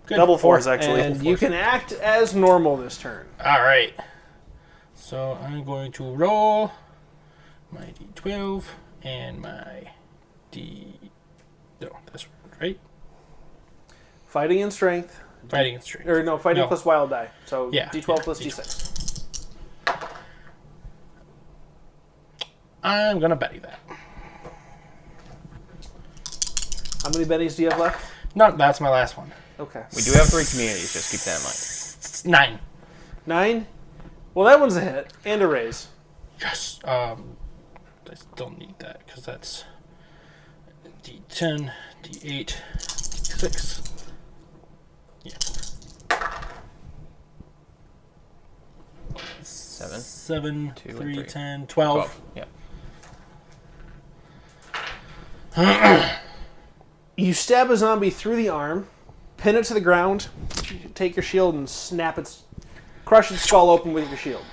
Good. Double 4s actually. And you can act as normal this turn. All right. So I'm going to roll my D12 and my D. No, that's right. Fighting and strength. Fighting and strength. Or no, fighting No. plus wild die. So Yeah, D12 yeah, plus D12. D6. I'm gonna Betty that. How many bennies do you have left? No, that's my last one. Okay. We do have 3 communities, just keep that in mind. It's 9. 9? Well, that one's a hit. And a raise. Yes. I still need that because that's D10, D8, D6. Yeah. 7, 7, 2, and 3, 3. 10, 12. Yeah. You stab a zombie through the arm, pin it to the ground, take your shield and crush its skull open with your shield.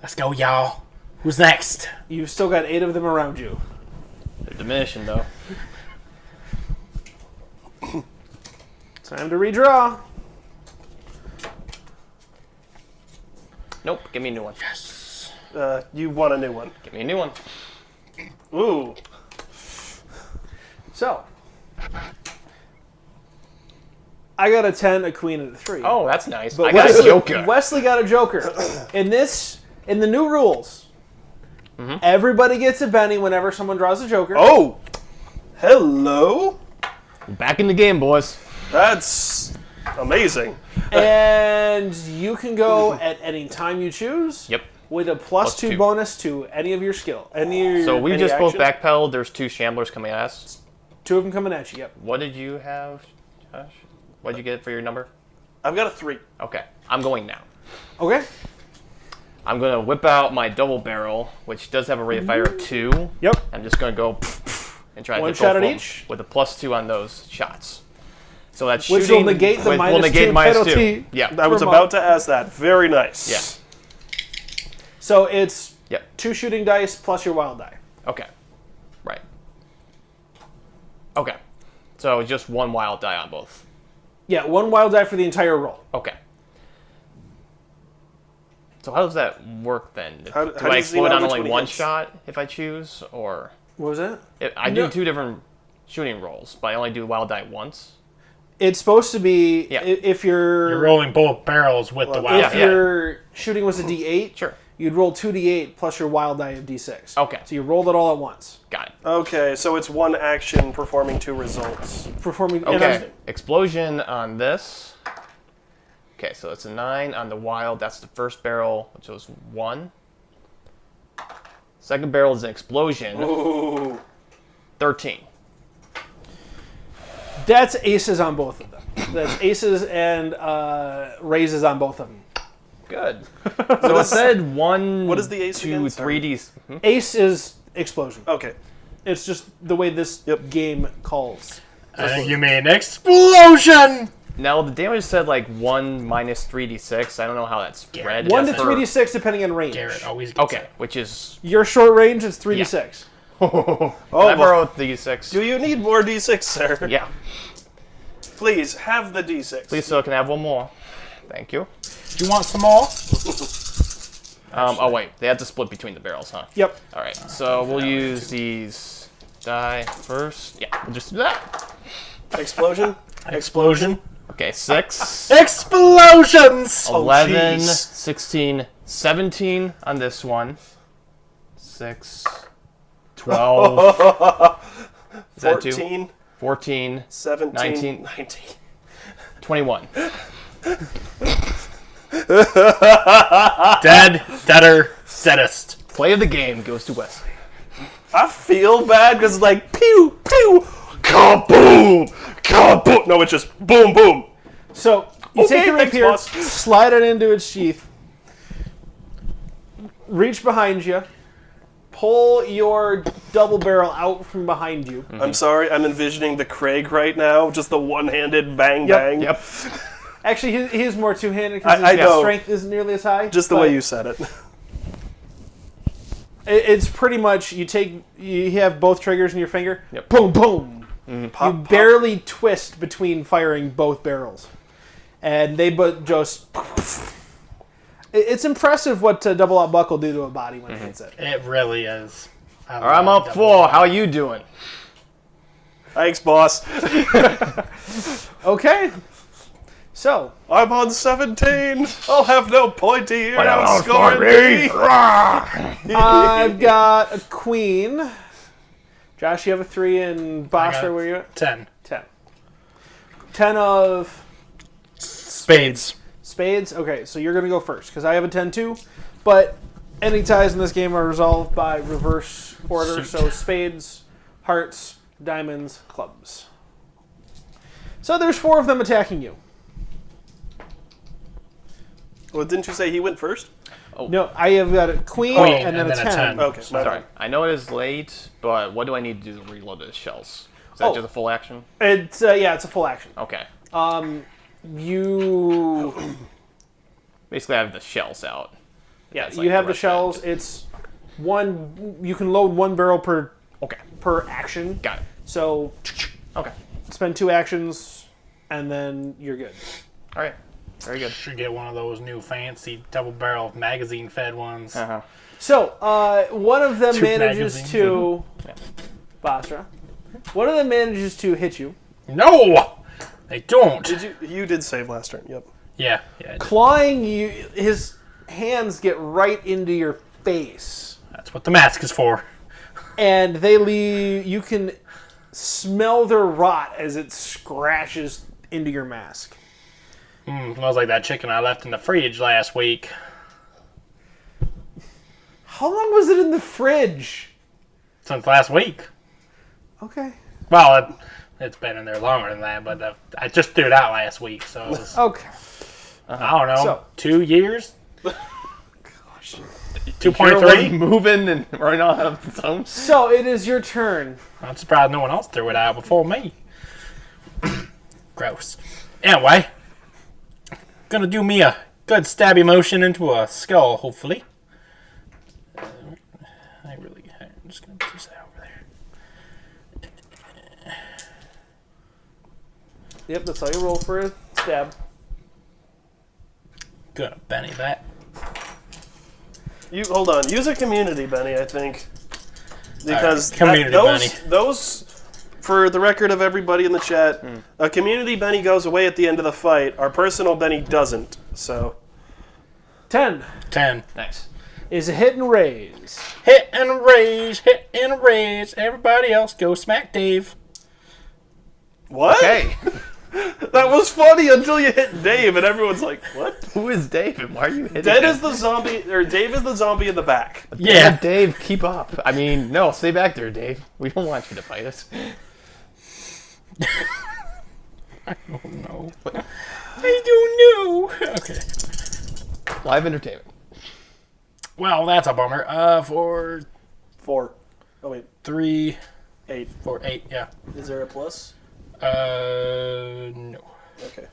Let's go, y'all. Who's next? You've still got 8 of them around you. They're diminishing though. Time to redraw. Nope, give me a new one. You want a new one. Give me a new one. Ooh. So, I got a 10, a queen, and a 3. Oh, that's nice. But I got a joker. Wesley got a joker. In the new rules, everybody gets a Benny whenever someone draws a joker. Oh! Hello? Back in the game, boys. That's amazing. And you can go at any time you choose. Yep. With a plus 2 2. bonus to any of your skill. So we any just both action. backpedaled. There's 2 shamblers coming at us. 2 of them coming at you, yep. What did you have, Josh? What did you get for your number? I've got a 3. Okay, I'm going now. Okay. I'm going to whip out my double barrel, which does have a rate of fire of 2. Yep. I'm just going to go and try to One hit shot both at of them each? with a plus 2 on those shots. So that's Which shooting. will negate the will minus negate 2 minus penalty. 2. Yeah. I was For about to ask that. Very nice. Yeah. So it's Yep. 2 shooting dice plus your wild die. Okay. Right. Okay. So just 1 wild die on both. Yeah, 1 wild die for the entire roll. Okay. So how does that work then? How do does I he explode know on which only one he one hits? shot if I choose, or What was that? I do No. 2 different shooting rolls, but I only do wild die once? It's supposed to be Yeah. if You're rolling both barrels with the wild. if yeah. your shooting was a D8, Sure. you'd roll 2D8 plus your wild die of D6. Okay. So you rolled it all at once. Got it. Okay, so it's 1 action performing 2 results. Performing. and Okay. Explosion on this. Okay, so it's a 9 on the wild. That's the first barrel, which was 1. Second barrel is an explosion. Ooh. 13. That's aces on both of them. That's aces and raises on both of them. Good. So it said 1, What is the ace 2, again? Sorry. 3D. Ace is explosion. Okay. It's just the way this game calls. You mean explosion? Now the damage said like 1 minus 3d6. I don't know how that's spread. 1 to Yes, 3d6 depending on range. Garrett always gets Okay, it. which is Your short range is 3d6. Oh, I well, borrow d6. do you need more D6, sir? Yeah. Please, have the D6. Please, so I can have one more. Thank you. Do you want some more? Oh wait, they have to split between the barrels, huh? Yep. All right, so we'll use these die first. Yeah, we'll just do that. Explosion? Explosion. Okay, 6, Explosions! 11, jeez. 16, 17 on this one. 6, 12. Is that 2? 14, 14, 17, 19. 19. 21. Dead, deader, deadest. Play of the game goes to Wesley. I feel bad because like, pew, pew, kaboom, kaboom. No, it's just boom, boom. So you Okay, take your thanks, rapier, boss. slide it into its sheath, reach behind you, pull your double barrel out from behind you. I'm sorry, I'm envisioning the Craig right now, just the one-handed bang bang. Yep. Actually, he is more two-handed because I his know. strength isn't nearly as high. Just the but way you said it. It's pretty much you have both triggers in your finger. Yep. Boom, boom. Pop, You pop. barely twist between firing both barrels, and they just. It's impressive what double out buck will do to a body when it hits it. It really is. All right, I'm up 4. How you doing? Thanks, boss. Okay. So, I'm on 17. I'll have no pointy here. I'm I'm on scoring 40. D. I've got a queen. Josh, you have a 3, and Bosser, where are you at? 10. 10. 10 of Spades. spades. Okay, so you're going to go first, because I have a 10 too. But any ties in this game are resolved by reverse order, Suit. so spades, hearts, diamonds, clubs. So there's 4 of them attacking you. Well, didn't you say he went first? No, I have got a queen, Queen, and then a 10. Okay, my Sorry, bad. I know it is late, but what do I need to do to reload the shells? Is that Oh. just a full action? It's it's a full action. Okay. You Basically, I have the shells out. yeah, That's like you have the the rest of shells. It's one. You can load 1 barrel Okay, per action. got it. So Okay. spend 2 actions and then you're good. All right. Very good. Should get one of those new fancy double-barrel magazine-fed ones. Uh-huh. So, one of them Two manages magazines. to... Basra. One of them manages to hit you. No! They don't. You did save last turn, yep. Yeah. Clawing you, his hands get right into your face. That's what the mask is for. And they leave... You can smell their rot as it scratches into your mask. Smells like that chicken I left in the fridge last week. How long was it in the fridge? Since last week. Okay. Well, it's been in there longer than that, but I just threw it out last week, so it was, Okay. I don't know, So- 2 years? Gosh. 2.3? Moving and running out of its own. So, it is your turn. I'm surprised no one else threw it out before me. Gross. Anyway, gonna do me a good stabby motion into a skull, hopefully. I'm just gonna push that over there. Yep, that's how you roll for a stab. Gonna Benny that. You hold on. Use a community, Benny. I think because Community Benny. those, for the record of everybody in the chat, a community Benny goes away at the end of the fight. Our personal Benny doesn't. So 10 10. Nice. is a hit and raise. Hit and raise, hit and raise. Everybody else go smack Dave. what? Okay. That was funny until you hit Dave, and everyone's like, "What?" Who is David? Why are you hitting Dead him? is the zombie, or Dave is the zombie in the back. Yeah. Dave, keep up. I mean, no, stay back there, Dave. We don't want you to fight us. I don't know. I don't know. Okay. Live entertainment. Well, that's a bummer. For 4. Oh wait, 3, 8. 4, 8, yeah. Is there a plus? No. Okay.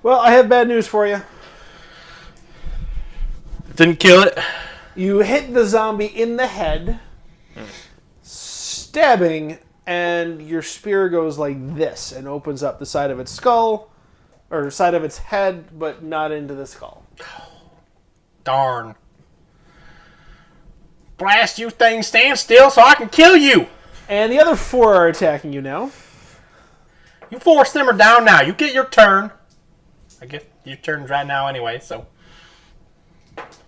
Well, I have bad news for you. Didn't kill it. You hit the zombie in the head, stabbing, and your spear goes like this and opens up the side of its skull, or side of its head, but not into the skull. Darn. Blast you things, stand still so I can kill you. And the other 4 are attacking you now. You 4 simmer down now. You get your turn. I guess your turn's right now anyway, so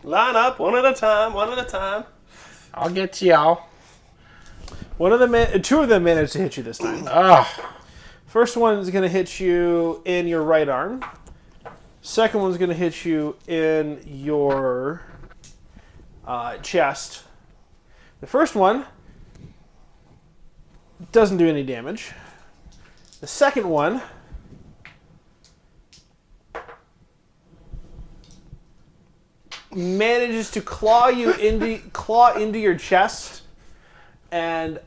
Line up, one at a time, one at a time. I'll get y'all. 2 of them managed to hit you this time. Ugh. First one is going to hit you in your right arm. Second one's going to hit you in your chest. The first one doesn't do any damage. The second one manages to claw into your chest, and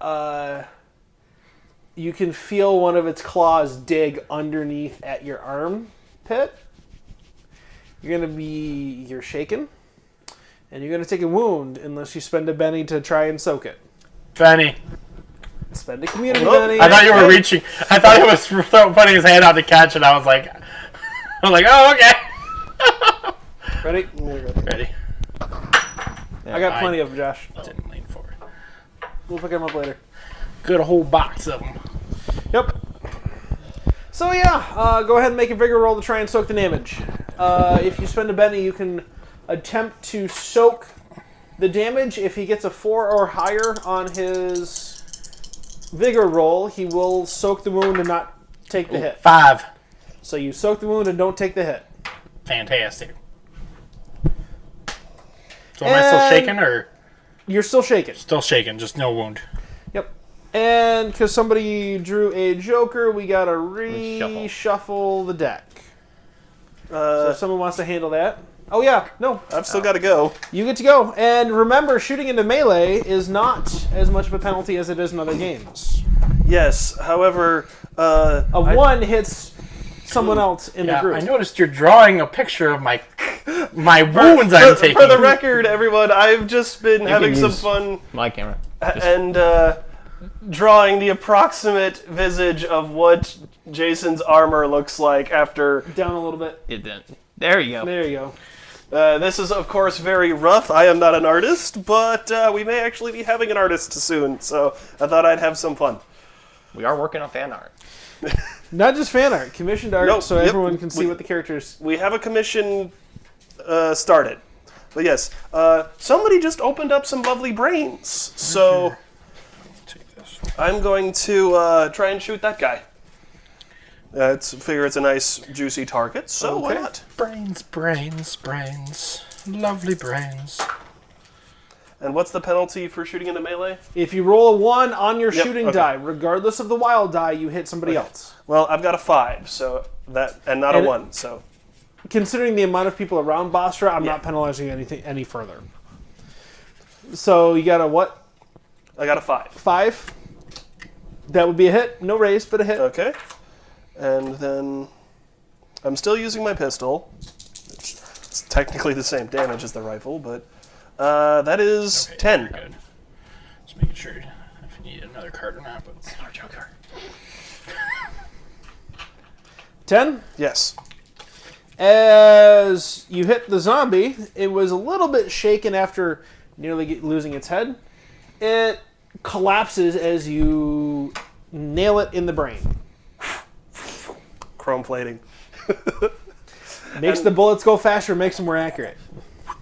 you can feel one of its claws dig underneath at your armpit. You're shaken, and you're gonna take a wound unless you spend a Benny to try and soak it. Benny. Spend a community Oh, Benny. I thought you were reaching. I thought he was putting his hand out to catch it. I was like, oh, okay. Ready? Ready. I got plenty of them, Josh. Didn't lean forward. We'll pick them up later. Good whole box of them. Yep. So yeah, go ahead and make a vigor roll to try and soak the damage. If you spend a Benny, you can attempt to soak the damage. If he gets a 4 or higher on his vigor roll, he will soak the wound and not take the hit. 5. So you soak the wound and don't take the hit. Fantastic. So am I still And- shaking or You're still shaken. still shaking? Just no wound. Yep. And because somebody drew a Joker, we gotta Reshuffle. reshuffle the deck. So if someone wants to handle that. Oh yeah, no, I've still got to go. you get to go. And remember, shooting into melee is not as much of a penalty as it is in other games. Yes, however, A 1 hits someone else in the Yeah, group. I noticed you're drawing a picture of my wounds I'm taking. for the record, everyone, I've just been having can some use fun, My camera. and drawing the approximate visage of what Jason's armor looks like after. Down a little bit. It didn't. There you go. There you go. This is, of course, very rough. I am not an artist, but we may actually be having an artist soon, so I thought I'd have some fun. We are working on fan art. Not just fan art, commissioned art, Nope, so yep. everyone can see what the characters. We have a commission started. But yes, somebody just opened up some lovely brains, so Take this. I'm going to try and shoot that guy. Figure it's a nice, juicy target, so why Okay. not? Brains, brains, brains. Lovely brains. And what's the penalty for shooting into melee? If you roll a 1 on your Yep, shooting okay. die, regardless of the wild die, you hit somebody else. Well, I've got a 5, so that and not And a 1, so Considering the amount of people around Basra, I'm Yeah. not penalizing anything any further. So you got a what? I got a 5. 5? That would be a hit. No raise, but a hit. Okay. And then I'm still using my pistol. It's technically the same damage as the rifle, but that is 10. Very good. Just making sure if you need another card or not. But it's our joker. 10? Yes. As you hit the zombie, it was a little bit shaken after nearly losing its head. It collapses as you nail it in the brain. Chrome plating. Makes the bullets go faster, makes them more accurate.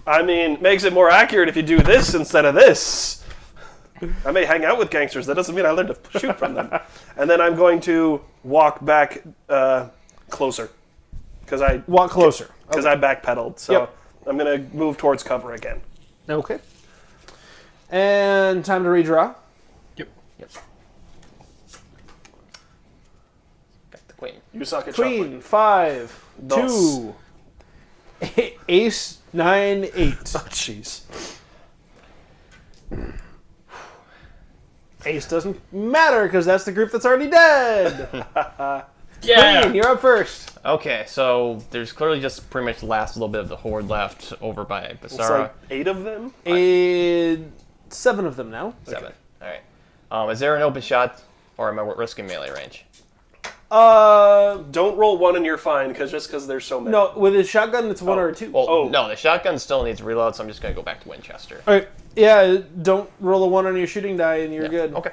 I mean, makes it more accurate if you do this instead of this. I may hang out with gangsters. That doesn't mean I learned to shoot from them. And then I'm going to walk back closer. Because Walk closer. I backpedaled. So Yep. I'm going to move towards cover again. Okay. And time to redraw. Yep. Back to Queen. You suck at Queen, 5, Dos. 2, ace, 9, 8. Oh, jeez. Ace doesn't matter because that's the group that's already dead. Yeah. Queen, you're up first. Okay, so there's clearly just pretty much the last little bit of the horde left over by It's Basara. like 8 of them. 7 of them now. 7. All right. Is there an open shot, or am I risking melee range? Don't roll 1 and you're fine, just because there's so many. No, with his shotgun, it's 1 or a 2. Well, Oh. no, the shotgun still needs reload, so I'm just going to go back to Winchester. All right. Yeah, don't roll a 1 on your shooting die and you're good. Okay.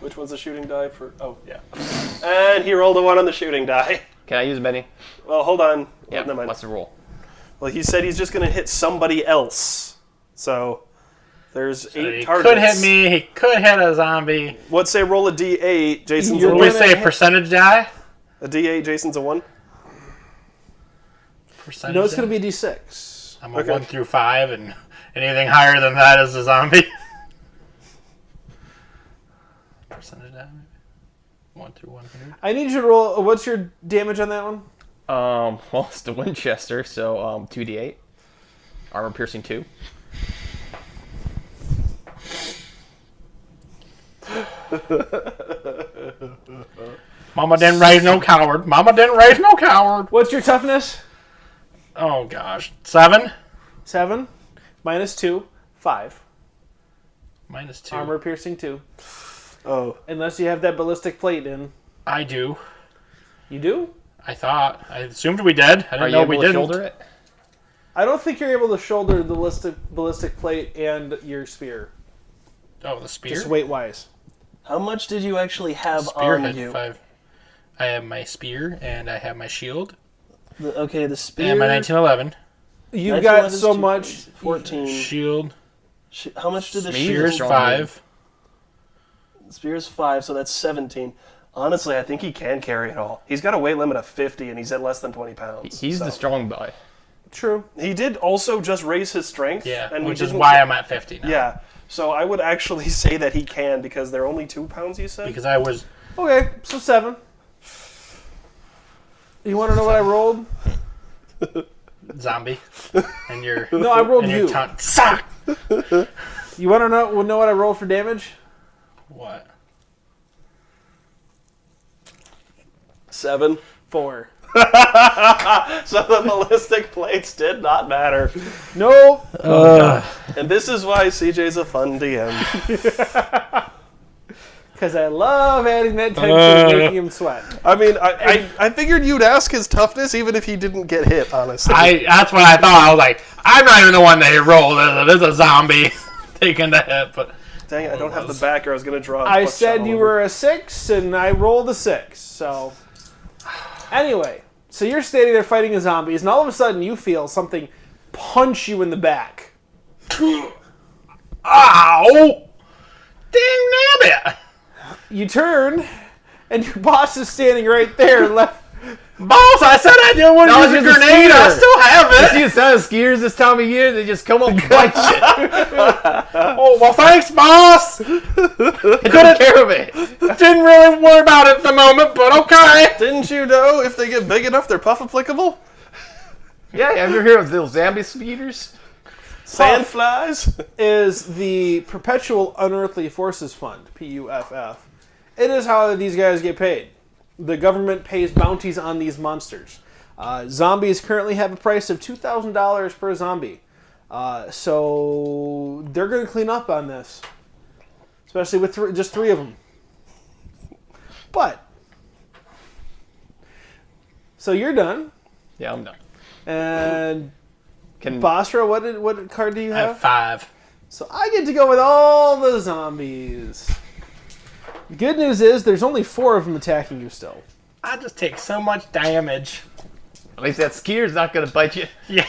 Which one's the shooting die for? Oh, yeah. And he rolled a 1 on the shooting die. Can I use Benny? Well, hold on. Yeah. Oh, never mind. What's the rule? Well, he said he's just going to hit somebody else. So there's 8 He targets. could hit me. He could hit a zombie. Let's say roll a d8. Jason's You're a Will we 1. say percentage die? A d8. Jason's a 1. Percentage No, it's die? going to be a D6. I'm a Okay. 1 through 5, and anything higher than that is a zombie. Percentage die, maybe? 1 through 100. I need you to roll. What's your damage on that one? Well, it's the Winchester, so 2d8. Armor piercing 2. Mama didn't raise no coward. Mama didn't raise no coward. What's your toughness? Oh, gosh. 7? 7. Minus 2. 5. Minus 2. Armor piercing 2. Oh. Unless you have that ballistic plate in. I do. You do? I thought. I assumed we did. I Are didn't you know able we to didn't. shoulder it? I don't think you're able to shoulder the ballistic plate and your spear. Oh, the spear? Just weight wise. How much did you actually have Spear on had you? 5. I have my spear, and I have my shield, Okay, the spear. and my 1911. You 1911 got is so 2, much. 14. Shield. How much did the Spear's shield? 5. Spear's 5, so that's 17. Honestly, I think he can carry it all. He's got a weight limit of 50, and he's at less than 20 pounds. He's so. the strong boy. True. He did also just raise his strength. Yeah, and we which is didn't- why I'm at 50 now. Yeah, so I would actually say that he can because they're only 2 pounds, you said? Because I was... Okay, so 7. You want to know what I rolled? zombie. And your... No, I rolled and you. your tongue. Suck! You want to know what I rolled for damage? What? 7. 4. So the ballistic plates did not matter. Nope. And this is why CJ's a fun DM. Because I love adding that tension and making him sweat. I mean, I figured you'd ask his toughness even if he didn't get hit, honestly. That's what I thought. I was like, I'm not even the one that rolled. There's a zombie taking the hit, but Dang it, I don't have the backer. I was going to draw. I said you were a 6, and I rolled a 6. So, anyway, so you're standing there fighting the zombies, and all of a sudden you feel something punch you in the back. ow! Dang nabbit! You turn, and your boss is standing right there, left. Boss, I said I didn't want to use a it's a grenade. I skeeter. still have You it. see the sound of skiers this time of year? They just come up and bite you. Oh, well, thanks, boss. Couldn't care of it. Didn't really worry about it at the moment, but okay. Didn't you know if they get big enough, they're puff applicable? Yeah, have you ever heard of those zombie speeders? Sandflies? Is the Perpetual Unearthly Forces Fund, PUFF. It is how these guys get paid. The government pays bounties on these monsters. Zombies currently have a price of $2,000 per zombie. So they're going to clean up on this. Especially with just 3 of them. But, so you're done. Yeah, I'm done. And Can Basra, what card do you I have? have 5. So I get to go with all the zombies. The good news is there's only 4 of them attacking you still. I just take so much damage. at least that skier's not gonna bite you. Yeah,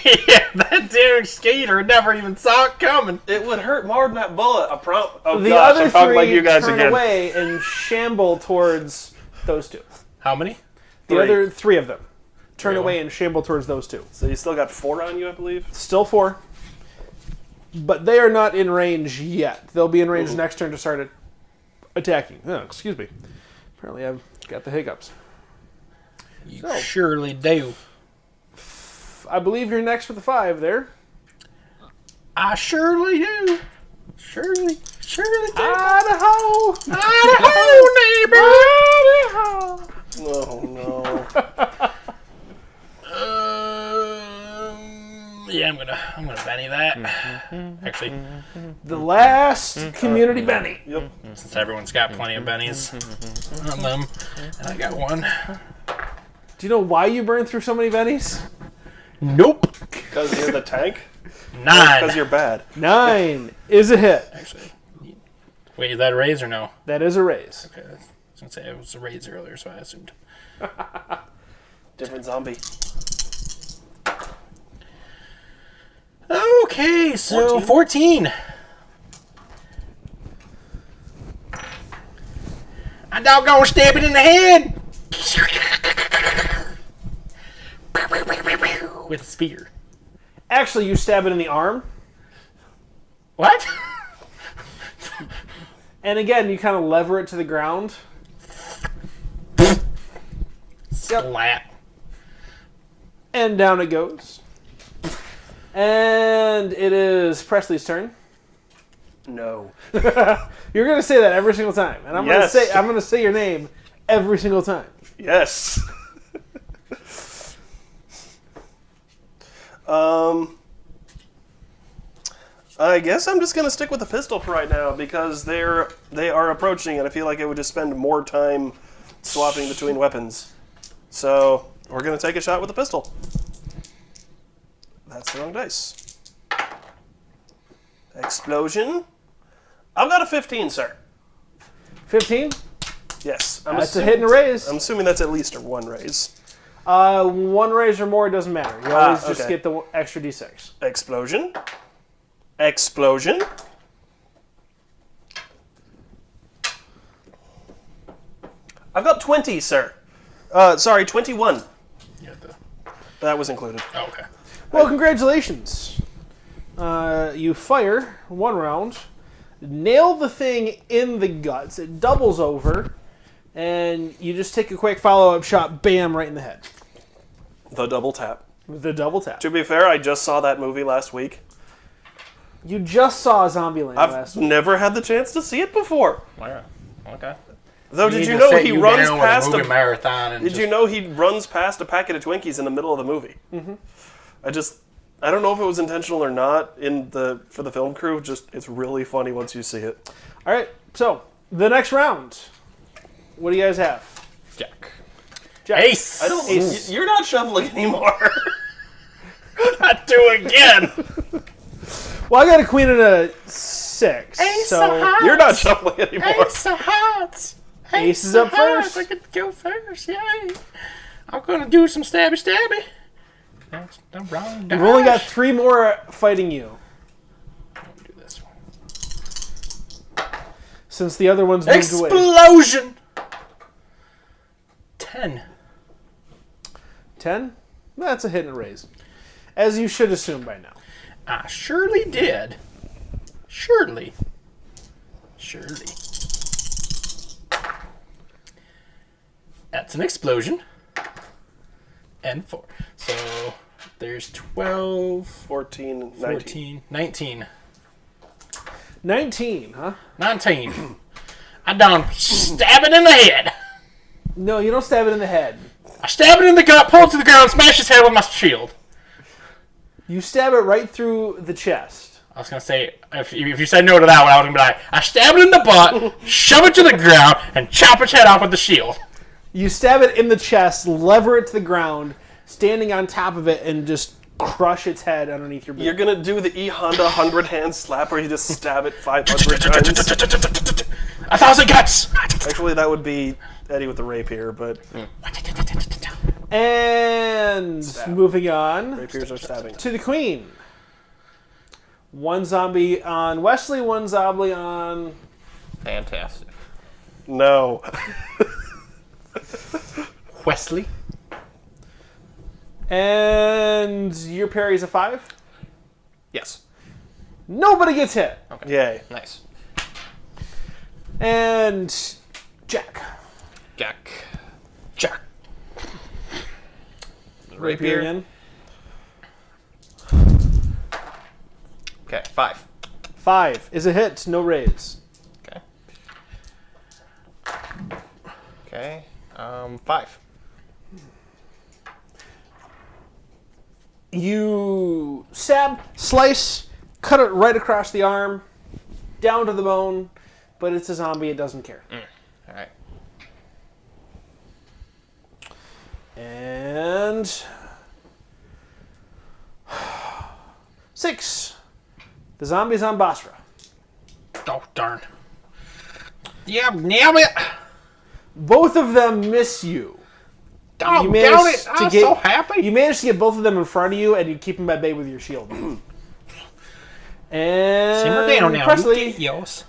that damn skater never even saw it coming. It would hurt more than that bullet. Oh The gosh, other I'm talking 3 like you guys turn again. away and shamble towards those 2. How many? The 3. other 3 of them turn Really? away and shamble towards those 2. So you still got 4 on you, I believe? Still 4. But they are not in range yet. They'll be in range next turn to start attacking. Oh, excuse me. Apparently I've got the hiccups. You So. surely do. I believe you're next with the 5 there. I surely do. Surely do. Idaho! Idaho, neighbor! Oh no. Yeah, I'm gonna Benny that. Actually, The last community Benny. Yep. since everyone's got plenty of bennies on them, and I got one. Do you know why you burned through so many Bennies? Nope. Because you're the tank? 9. Because you're bad. 9 is a hit. Actually, wait, is that a raise or no? That is a raise. Okay, I was gonna say it was a raise earlier, so I assumed. Different zombie. Okay, so 14. I doggone stab it in the head with a spear. Actually, you stab it in the arm, What? and again, you kind of lever it to the ground. Splat. And down it goes. And it is Presley's turn. No. You're gonna say that every single time, and Yes. I'm gonna say your name every single time. Yes. I guess I'm just gonna stick with the pistol for right now because they are approaching, and I feel like I would just spend more time swapping between weapons. So we're gonna take a shot with the pistol. That's the wrong dice. Explosion. I've got a 15, sir. 15. Yes. That's a hit and a raise. I'm assuming that's at least a 1 raise. 1 raise or more doesn't matter. You always just okay. get the extra d6. Explosion. Explosion. I've got 20, sir. Sorry, 21. That was included. Oh, okay. Well, congratulations. You fire 1 round, nail the thing in the guts. It doubles over, and you just take a quick follow-up shot, bam, right in the head. The double tap. With the double tap. To be fair, I just saw that movie last week. You just saw Zombieland I've last week. never had the chance to see it before. Wow. Okay. Though, Need did you to know sit he you runs down with past movie marathon? And Did you know he runs past a packet of Twinkies in the middle of the movie? Mm-hmm. I don't know if it was intentional or not for the film crew. Just it's really funny once you see it. All right, so the next round. What do you guys have? Jack. Jack. Ace. I don't. You're not shuffling anymore. Not do again. Well, I got a queen and a 6. Ace so of hearts. You're not shuffling anymore. Ace of hearts. Ace is up of hearts. first. I could go first. Yay. I'm gonna do some stabby. That's the wrong We've only got 3 more fighting you. I'm gonna do this one. Since the other one's moved away. Explosion. 10. 10? That's a hit and a raise. As you should assume by now. I surely did. Surely. That's an explosion. And 4. So there's 12, 14, 19. 14, 19. 19, huh? 19. I done stab it in the head. No, you don't stab it in the head. I stab it in the gut, pull it to the ground, smash his head with my shield. You stab it right through the chest. I was gonna say, if you said no to that one, I was gonna be like, I stab it in the butt, shove it to the ground, and chop its head off with the shield. You stab it in the chest, lever it to the ground, standing on top of it, and just crush its head underneath your boot. You're gonna do the E Honda 100-hand slap where you just stab it 500 times. 1,000 cuts. Actually, that would be Eddie with the rapier, but And moving on rapiers are stabbing. to the queen. 1 zombie on Wesley, 1 zombie on... Fantastic. No. Wesley. And your parry's a 5. Yes. Nobody gets hit. Yay. Nice. And Jack. Jack. Rapier again. Okay, 5. 5 is a hit, no raise. Okay. 5. You stab, slice, cut it right across the arm, down to the bone, but it's a zombie, it doesn't care. All right. And 6. The zombie's on Basra. Oh, darn. Yeah, nailed it. Both of them miss you. Oh, You down managed it. I'm so happy. You managed to get both of them in front of you, and you keep them at bay with your shield. And Simmer down now. Presley, You get yours.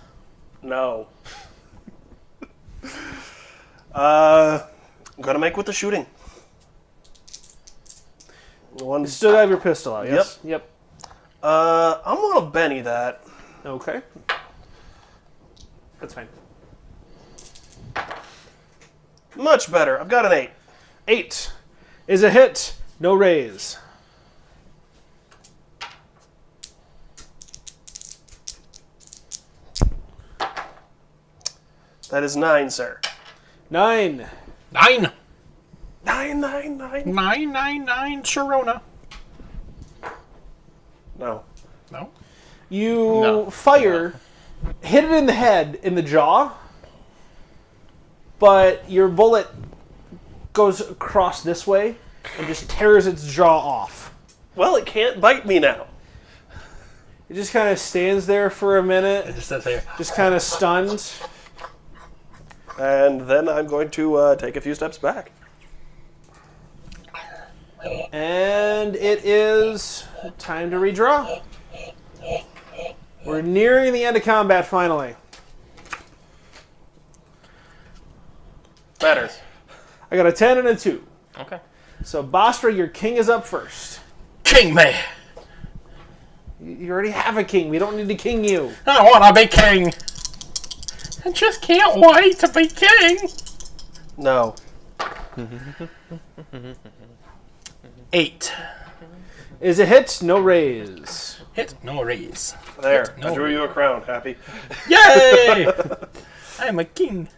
No. I'm gonna make with the shooting. you still have your pistol out, yes? Yep. I'm gonna Benny that. Okay. That's fine. Much better. I've got an 8. 8 is a hit, no raise. That is 9, sir. 9. 9. 9. 999 Sharona. No. No. You fire, hit it in the head, in the jaw, but your bullet goes across this way and just tears its jaw off. Well, it can't bite me now. It just kind of stands there for a minute, It just says here. just kind of stunned. And then I'm going to take a few steps back. And it is time to redraw. We're nearing the end of combat finally. Better. I got a 10 and a 2. Okay. So Basra, your king is up first. King me. You already have a king. We don't need to king you. I want to be king. I just can't wait to be king. No. 8. Is a hit, no raise. Hit, no raise. There. No. I drew you a crown. Happy. Yay! I am a king.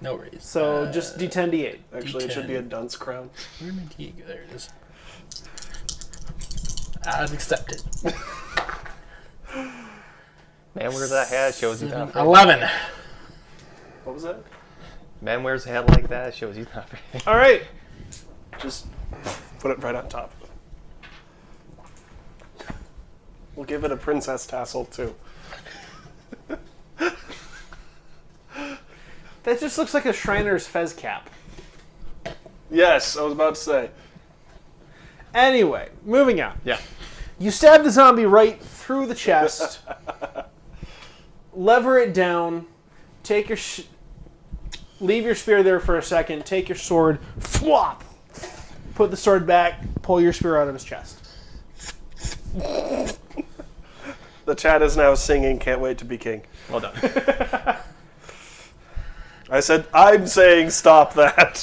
No raise. So just D10, D8. Actually, it should be a dunce crown. Where did he go? There it is. As accepted. Man wears a hat, shows he's not afraid. 11. What was that? Man wears a hat like that, shows he's not afraid. All right. Just put it right on top. We'll give it a princess tassel, too. That just looks like a Shriner's fez cap. Yes, I was about to say. Anyway, moving on. Yeah. You stab the zombie right through the chest. Lever it down. Take your... leave your spear there for a second. Take your sword. Flop! Put the sword back. Pull your spear out of his chest. The chat is now singing Can't Wait to Be King. Well done. I said, I'm saying stop that.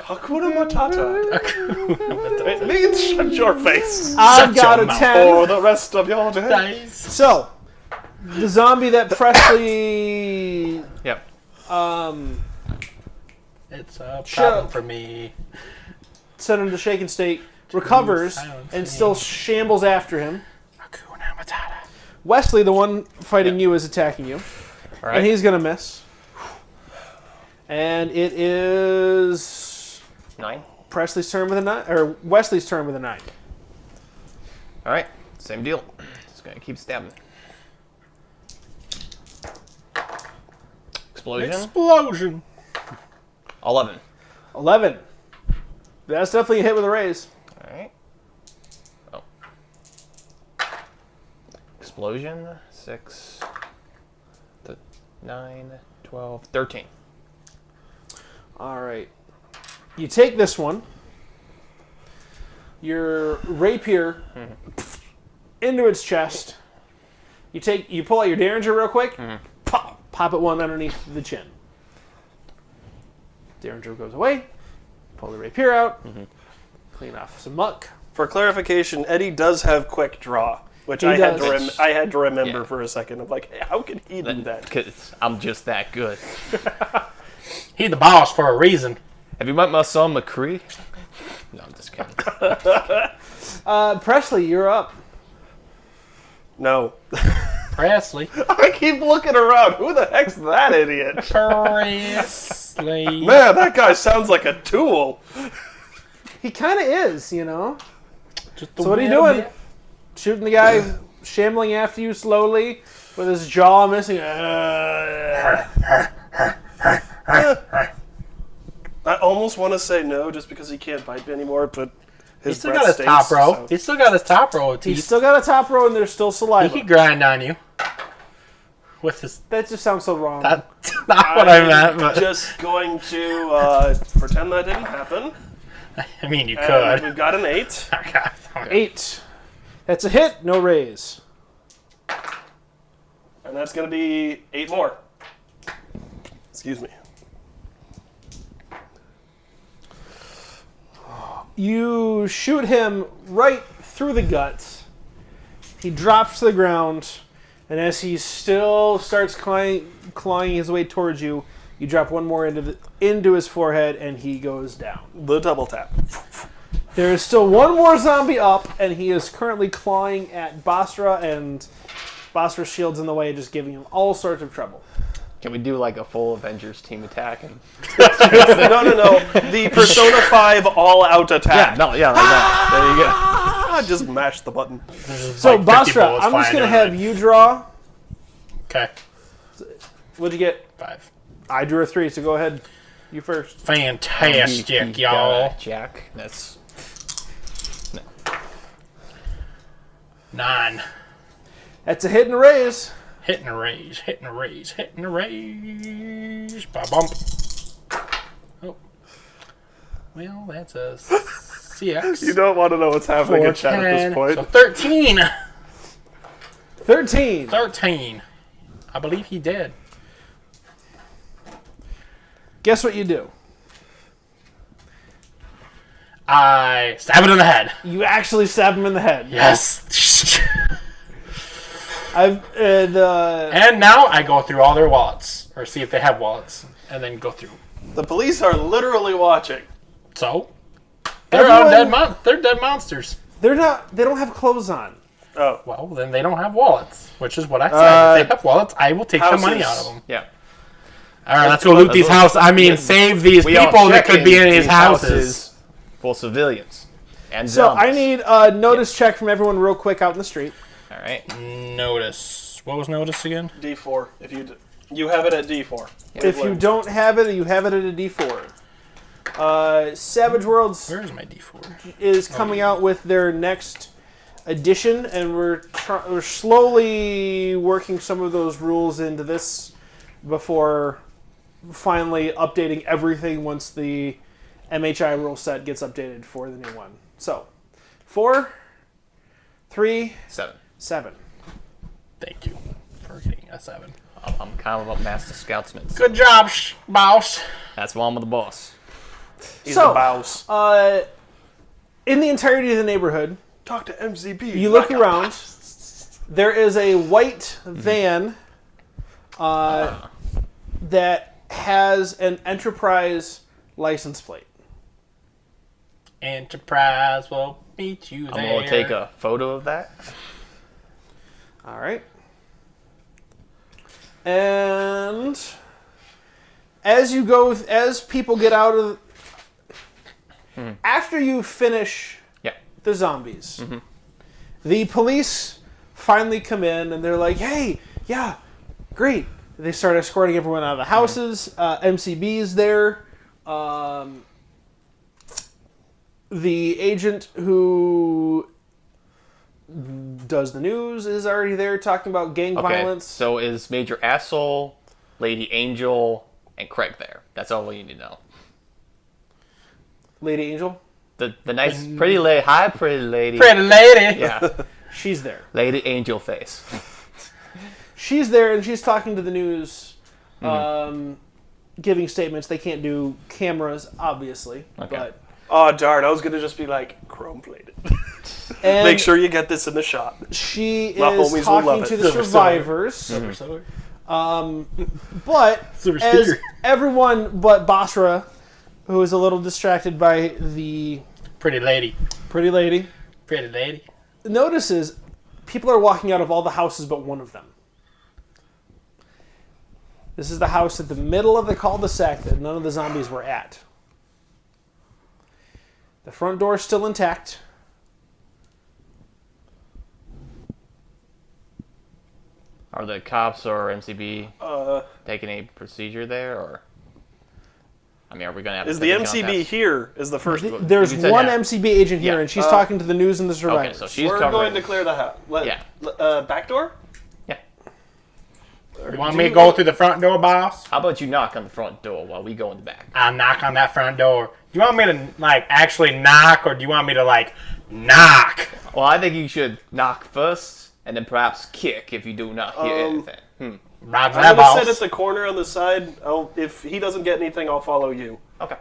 Hakuna Matata. It means shut your face I've got a your mouth. 10. for the rest of your day. Nice. So, the zombie that Presley... Yep. It's a Shut problem up. for me. sent him to shaken state, recovers, and still shambles after him. Hakuna Matata. Wesley, the one fighting you, is attacking you. All right. And he's going to miss. And it is 9. Presley's turn with a 9, or Wesley's turn with a 9. All right. Same deal. Just gonna keep stabbing. Explosion. 11. 11. That's definitely a hit with a raise. All right. Oh. Explosion. 6. 9, 12, 13. All right. You take this one. Your rapier into its chest. You pull out your derringer real quick. Pop it one underneath the chin. Derringer goes away. Pull the rapier out. Clean off some muck. For clarification, Eddie does have quick draw, which He I had does. to I had to remember Yeah. for a second. Of like, hey, how can he do that? Because I'm just that good. He's the boss for a reason. Have you met my son McCree? No, I'm just kidding. Presley, you're up. No. Presley. I keep looking around. Who the heck's that idiot? Presley. Man, that guy sounds like a tool. He kind of is, you know. Just So what are you doing? Shooting the guy shambling after you slowly with his jaw missing. I almost want to say no just because he can't bite me anymore, but his He's still breath got his stinks, top row. so- He's still got his top row of teeth. He's still got a top row and there's still He saliva. could grind on you. With his... That just sounds so wrong. That's not what I meant, but... Just going to pretend that didn't happen. I mean, you And could. we've got an 8. 8. That's a hit, no raise. And that's going to be 8 more. Excuse me. You shoot him right through the gut. He drops to the ground, and as he still starts clawing his way towards you, you drop one more into his forehead, and he goes down. The double tap. There is still one more zombie up, and he is currently clawing at Basra, and Basra's shield's in the way, just giving him all sorts of trouble. Can we do like a full Avengers team attack? And... No. The Persona 5 all-out attack. like that. There you go. Ah, just mash the button. So, Basra, I'm just going to have you draw. Okay. What'd you get? 5. I drew a 3, so go ahead. You first. Fantastic, y'all. Jack, that's 9. That's a hit and a raise. Hitting a raise, hitting a raise, hitting a raise. Ba bump. Oh. Well, that's a 6. You don't want to know what's happening in chat at this 10. point. So 13. 13. 13. I believe he did. Guess what you do? I stab it in the head. You actually stab him in the head. Yes. And now I go through all their wallets, or see if they have wallets, and then go through. The police are literally watching. So they're they're dead monsters. They're not. They don't have clothes on. Oh. Well, then they don't have wallets, which is what I said. If they have wallets, I will take houses. the money out of them. Yeah. All right, let's go loot these houses. I mean, save these people that could be in these houses. For civilians. And So zombies. I need a notice check from everyone real quick out in the street. All right. Notice. What was notice again? D4. If you have it at D4. If you don't have it, you have it at a D4. Savage Worlds Where is my D4? is coming out with their next edition, and we're slowly working some of those rules into this before finally updating everything once the MHI rule set gets updated for the new one. So, 4, 3, 7. Thank you for getting a 7. I'm kind of a master scoutsman. Good job, boss. That's why I'm the boss. He's So, the boss. In the entirety of the neighborhood, Talk to MCB. you look around, there is a white van that has an Enterprise license plate. Enterprise will meet you there. I'm going to take a photo of that. All right. And as people get out of, after you finish the zombies, the police finally come in and they're like, "Hey, yeah, great." They start escorting everyone out of the houses. MCB is there. The agent who does the news is already there talking about gang violence. So is Major Asshole, Lady Angel, and Craig there? That's all we need to know. Lady Angel? The nice, pretty lady. Hi, pretty lady. Pretty lady. Yeah. She's there. Lady Angel face. She's there and she's talking to the news, giving statements. They can't do cameras, obviously. Okay. But, Oh, darn. I was going to just be like, chrome plated. and Make sure you get this in the shot. she My homies will is love talking it. to the Silver survivors. But Silver as spear. everyone but Basra, who is a little distracted by the Pretty lady. pretty lady, Pretty lady. notices people are walking out of all the houses but one of them. This is the house at the middle of the cul-de-sac that none of the zombies were at. The front door is still intact. Are the cops or MCB Uh, taking a procedure there, or? I mean, are we going to have? is to the take a MCB contest? here? Is the first one. There's You said one yeah. MCB agent here, Yeah. and she's talking to the news and the Okay, survivors. so she's We're covering. going to clear the house. Yeah. Back door? Yeah. You want me to go through the front door, boss? How about you knock on the front door while we go in the back? I'll knock on that front door. Do you want me to, actually knock, or do you want me to, knock? Well, I think you should knock first, and then perhaps kick if you do not hear anything. Roger I'm that, going to sit boss. at the corner on the side. If he doesn't get anything, I'll follow you. Okay.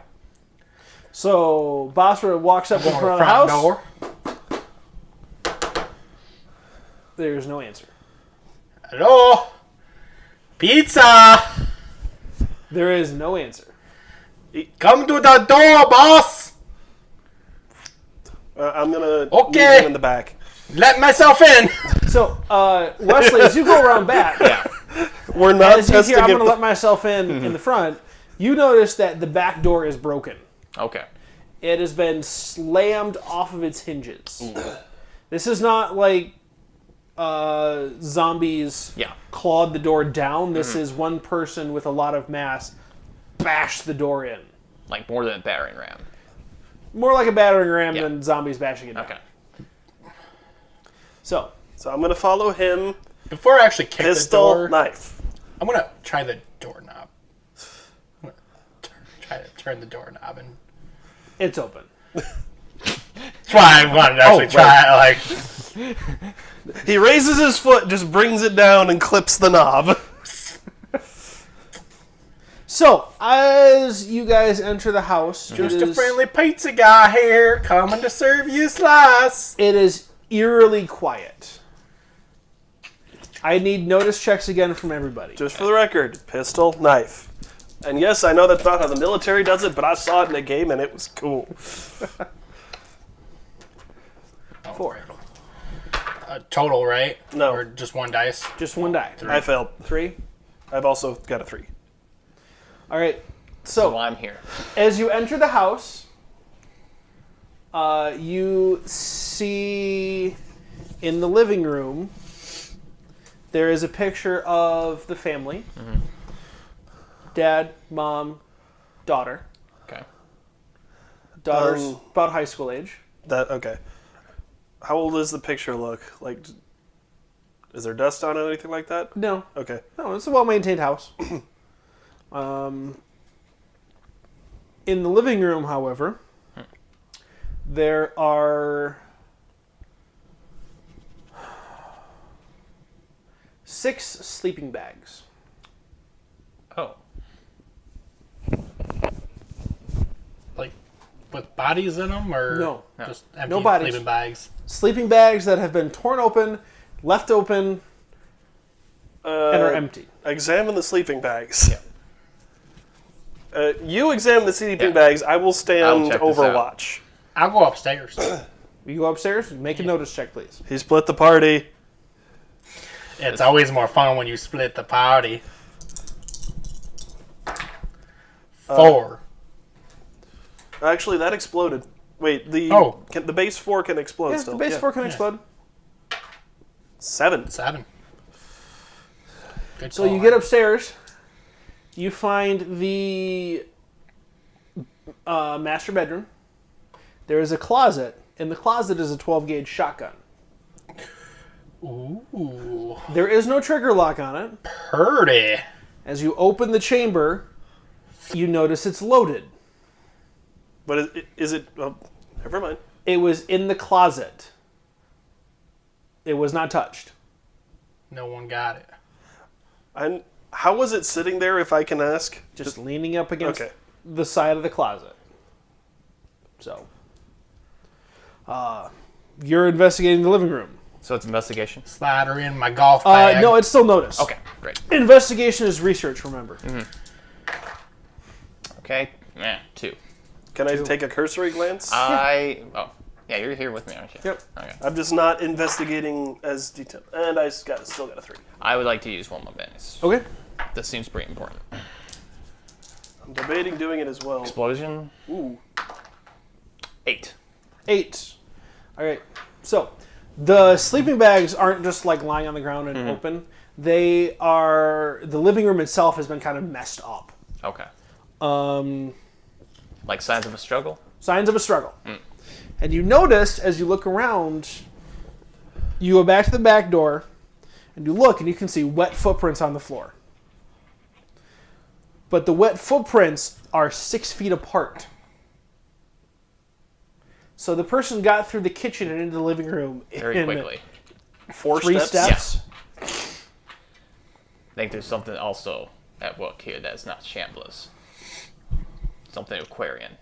So Basra walks up in Go to front the of the front house. door. There's no answer. Hello? Pizza! There is no answer. Come to the door, boss! I'm going to Okay. meet him in the back. Let myself in! So, Wesley, as you go around back, We're not as you testing hear, I'm if going to let myself in the front, you notice that the back door is broken. Okay. It has been slammed off of its hinges. This is not like zombies clawed the door down. This is one person with a lot of mass bashed the door in. Like more than a battering ram. More like a battering ram than zombies bashing it down. Okay. So I'm going to follow him. Before I actually kick Pistol, the door, knife. I'm going to try the doorknob. I'm going to try to turn the doorknob, and it's open. that's why I wanted to actually try it. He raises his foot, just brings it down, and clips the knob. So, as you guys enter the house, Just a friendly pizza guy here, coming to serve you a slice. it is eerily quiet. I need notice checks again from everybody. Just for the record, pistol, knife. And yes, I know that's not how the military does it, but I saw it in a game and it was cool. 4. Total, right? No. Or just one dice? Just one die. I failed. 3. I've also got a 3. All right. So So I'm here. as you enter the house, you see in the living room there is a picture of the family. Dad, mom, daughter. Okay. Daughter's about high school age. Okay. How old does the picture look? Like, is there dust on it or anything like that? No, Okay. no, it's a well-maintained house. In the living room, however, there are 6 sleeping bags. Oh. Like, with bodies in them, or No. just empty No bodies. sleeping bags? Sleeping bags that have been torn open, left open, and are empty. Examine the sleeping bags. You examine the sleeping bags. I will stand I'll check this out. overwatch. I'll go upstairs. You go upstairs, make a notice check, please. He split the party. It's always more fun when you split the party. 4. Actually, that exploded. Wait, the base 4 can explode Yeah, still. the base 4 can explode. 7. 7. Good So you call. get upstairs, you find the master bedroom. There is a closet. In the closet is a 12-gauge shotgun. Ooh. There is no trigger lock on it. Purdy. As you open the chamber, you notice it's loaded. But is it... Oh, never mind. It was in the closet. It was not touched. No one got it. And how was it sitting there, if I can ask? Just leaning up against Okay. the side of the closet. So, you're investigating the living room. So it's investigation? Slider in my golf bag. No, it's still notice. Okay, great. Investigation is research, remember. Okay, 2. Can I take a cursory glance? Oh, yeah, you're here with me, aren't you? Yep. Okay. I'm just not investigating as detailed. And I still got a 3. I would like to use one of my bennies. Okay. This seems pretty important. I'm debating doing it as well. Explosion. Ooh. 8. 8. All right. So, the sleeping bags aren't just like lying on the ground and open. They are... The living room itself has been kind of messed up. Okay. Um, Like signs of a struggle? signs of a struggle. And you noticed, as you look around, you go back to the back door, and you look, and you can see wet footprints on the floor. But the wet footprints are 6 feet apart. So the person got through the kitchen and into the living room Very in quickly. 4 3 steps. I think there's something also at work here that's not shamblers. Something Aquarian.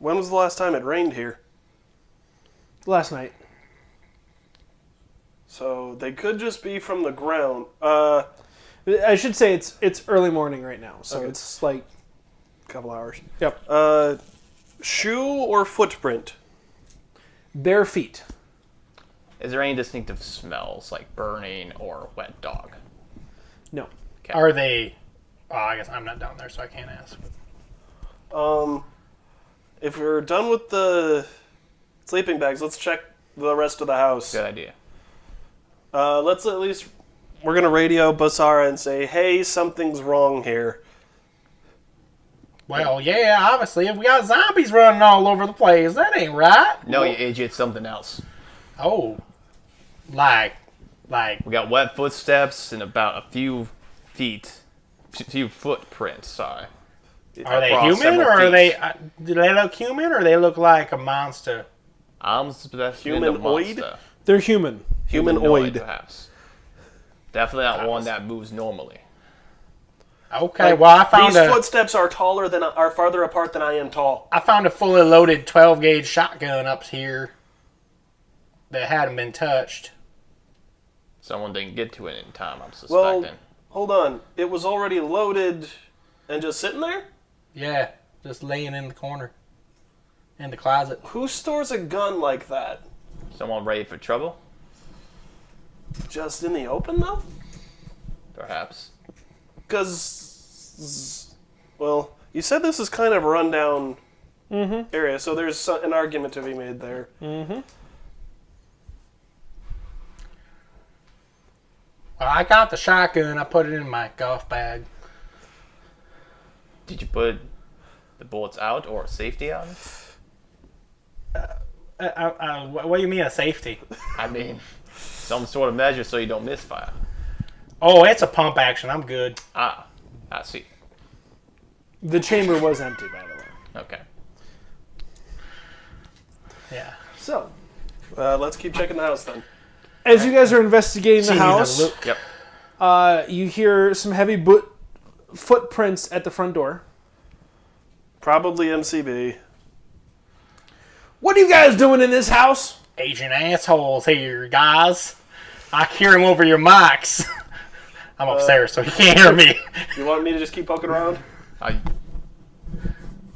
When was the last time it rained here? Last night. So they could just be from the ground. I should say it's early morning right now, so Okay. it's like... Couple hours. Yep. Shoe or footprint? Bare feet. Is there any distinctive smells like burning or wet dog? No. Okay. Are they... Oh, I guess I'm not down there, so I can't ask. If we're done with the sleeping bags, let's check the rest of the house. Good idea. Let's at least... We're going to radio Basara and say, hey, something's wrong here. Well, yeah, obviously, if we got zombies running all over the place, that ain't right. No, you idiot, something else. Oh. Like... We got wet footsteps and about a few footprints, sorry. Are they Across human, several or are feet. they... do they look human, or they look like a monster? I'm specifically the Humanoid? monster. They're human. Humanoid. Perhaps. Definitely not one that moves normally. Okay, well, I found These footsteps are farther apart than I am tall. I found a fully loaded 12-gauge shotgun up here that hadn't been touched. Someone didn't get to it in time, I'm Well, suspecting. hold on. It was already loaded and just sitting there? Yeah, just laying in the corner. In the closet. Who stores a gun like that? Someone ready for trouble? Just in the open, though? Perhaps. Because, well, you said this is kind of a rundown area, so there's an argument to be made there. Mm-hmm. Well, I got the shotgun. I put it in my golf bag. Did you put the bullets out or safety on? What do you mean a safety? I mean, some sort of measure so you don't misfire. Oh, it's a pump action. I'm good. Ah, I see. The chamber was empty, by the way. Okay. Yeah. So, Let's keep checking the house then. as you guys are investigating the house, Yep. you hear some heavy footprints at the front door. Probably MCB. What are you guys doing in this house? Agent assholes here, guys. I hear him over your mics. I'm upstairs, so he can't hear me. You want me to just keep poking around?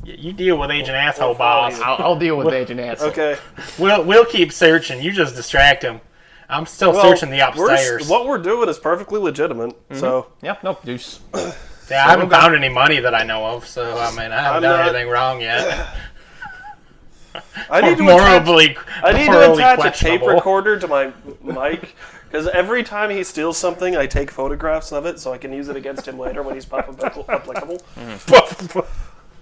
You deal with Agent Asshole, boss. I'll deal with Agent Asshole. Okay. We'll keep searching. You just distract him. I'm still searching the upstairs. What we're doing is perfectly legitimate, so... Yep, nope, deuce. Yeah, I haven't found any money that I know of, so I mean, I haven't done anything wrong yet. I need to morally attach a tape questionable. recorder to my mic, because every time he steals something, I take photographs of it so I can use it against him later when he's applicable.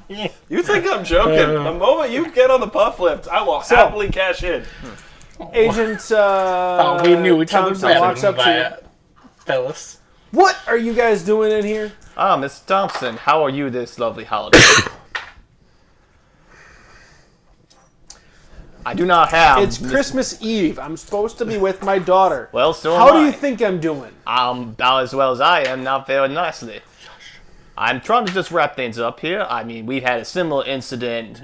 You think I'm joking? The moment you get on the puff lift, I will happily cash in. Agent We knew each other Thompson better walks than up to you. that, Phyllis. What are you guys doing in here? Ah, Miss Thompson, how are you this lovely holiday? I do not have... It's Christmas Eve. I'm supposed to be with my daughter. Well, so How am do I. you think I'm doing? About as well as I am, not very nicely. I'm trying to just wrap things up here. I mean, we've had a similar incident,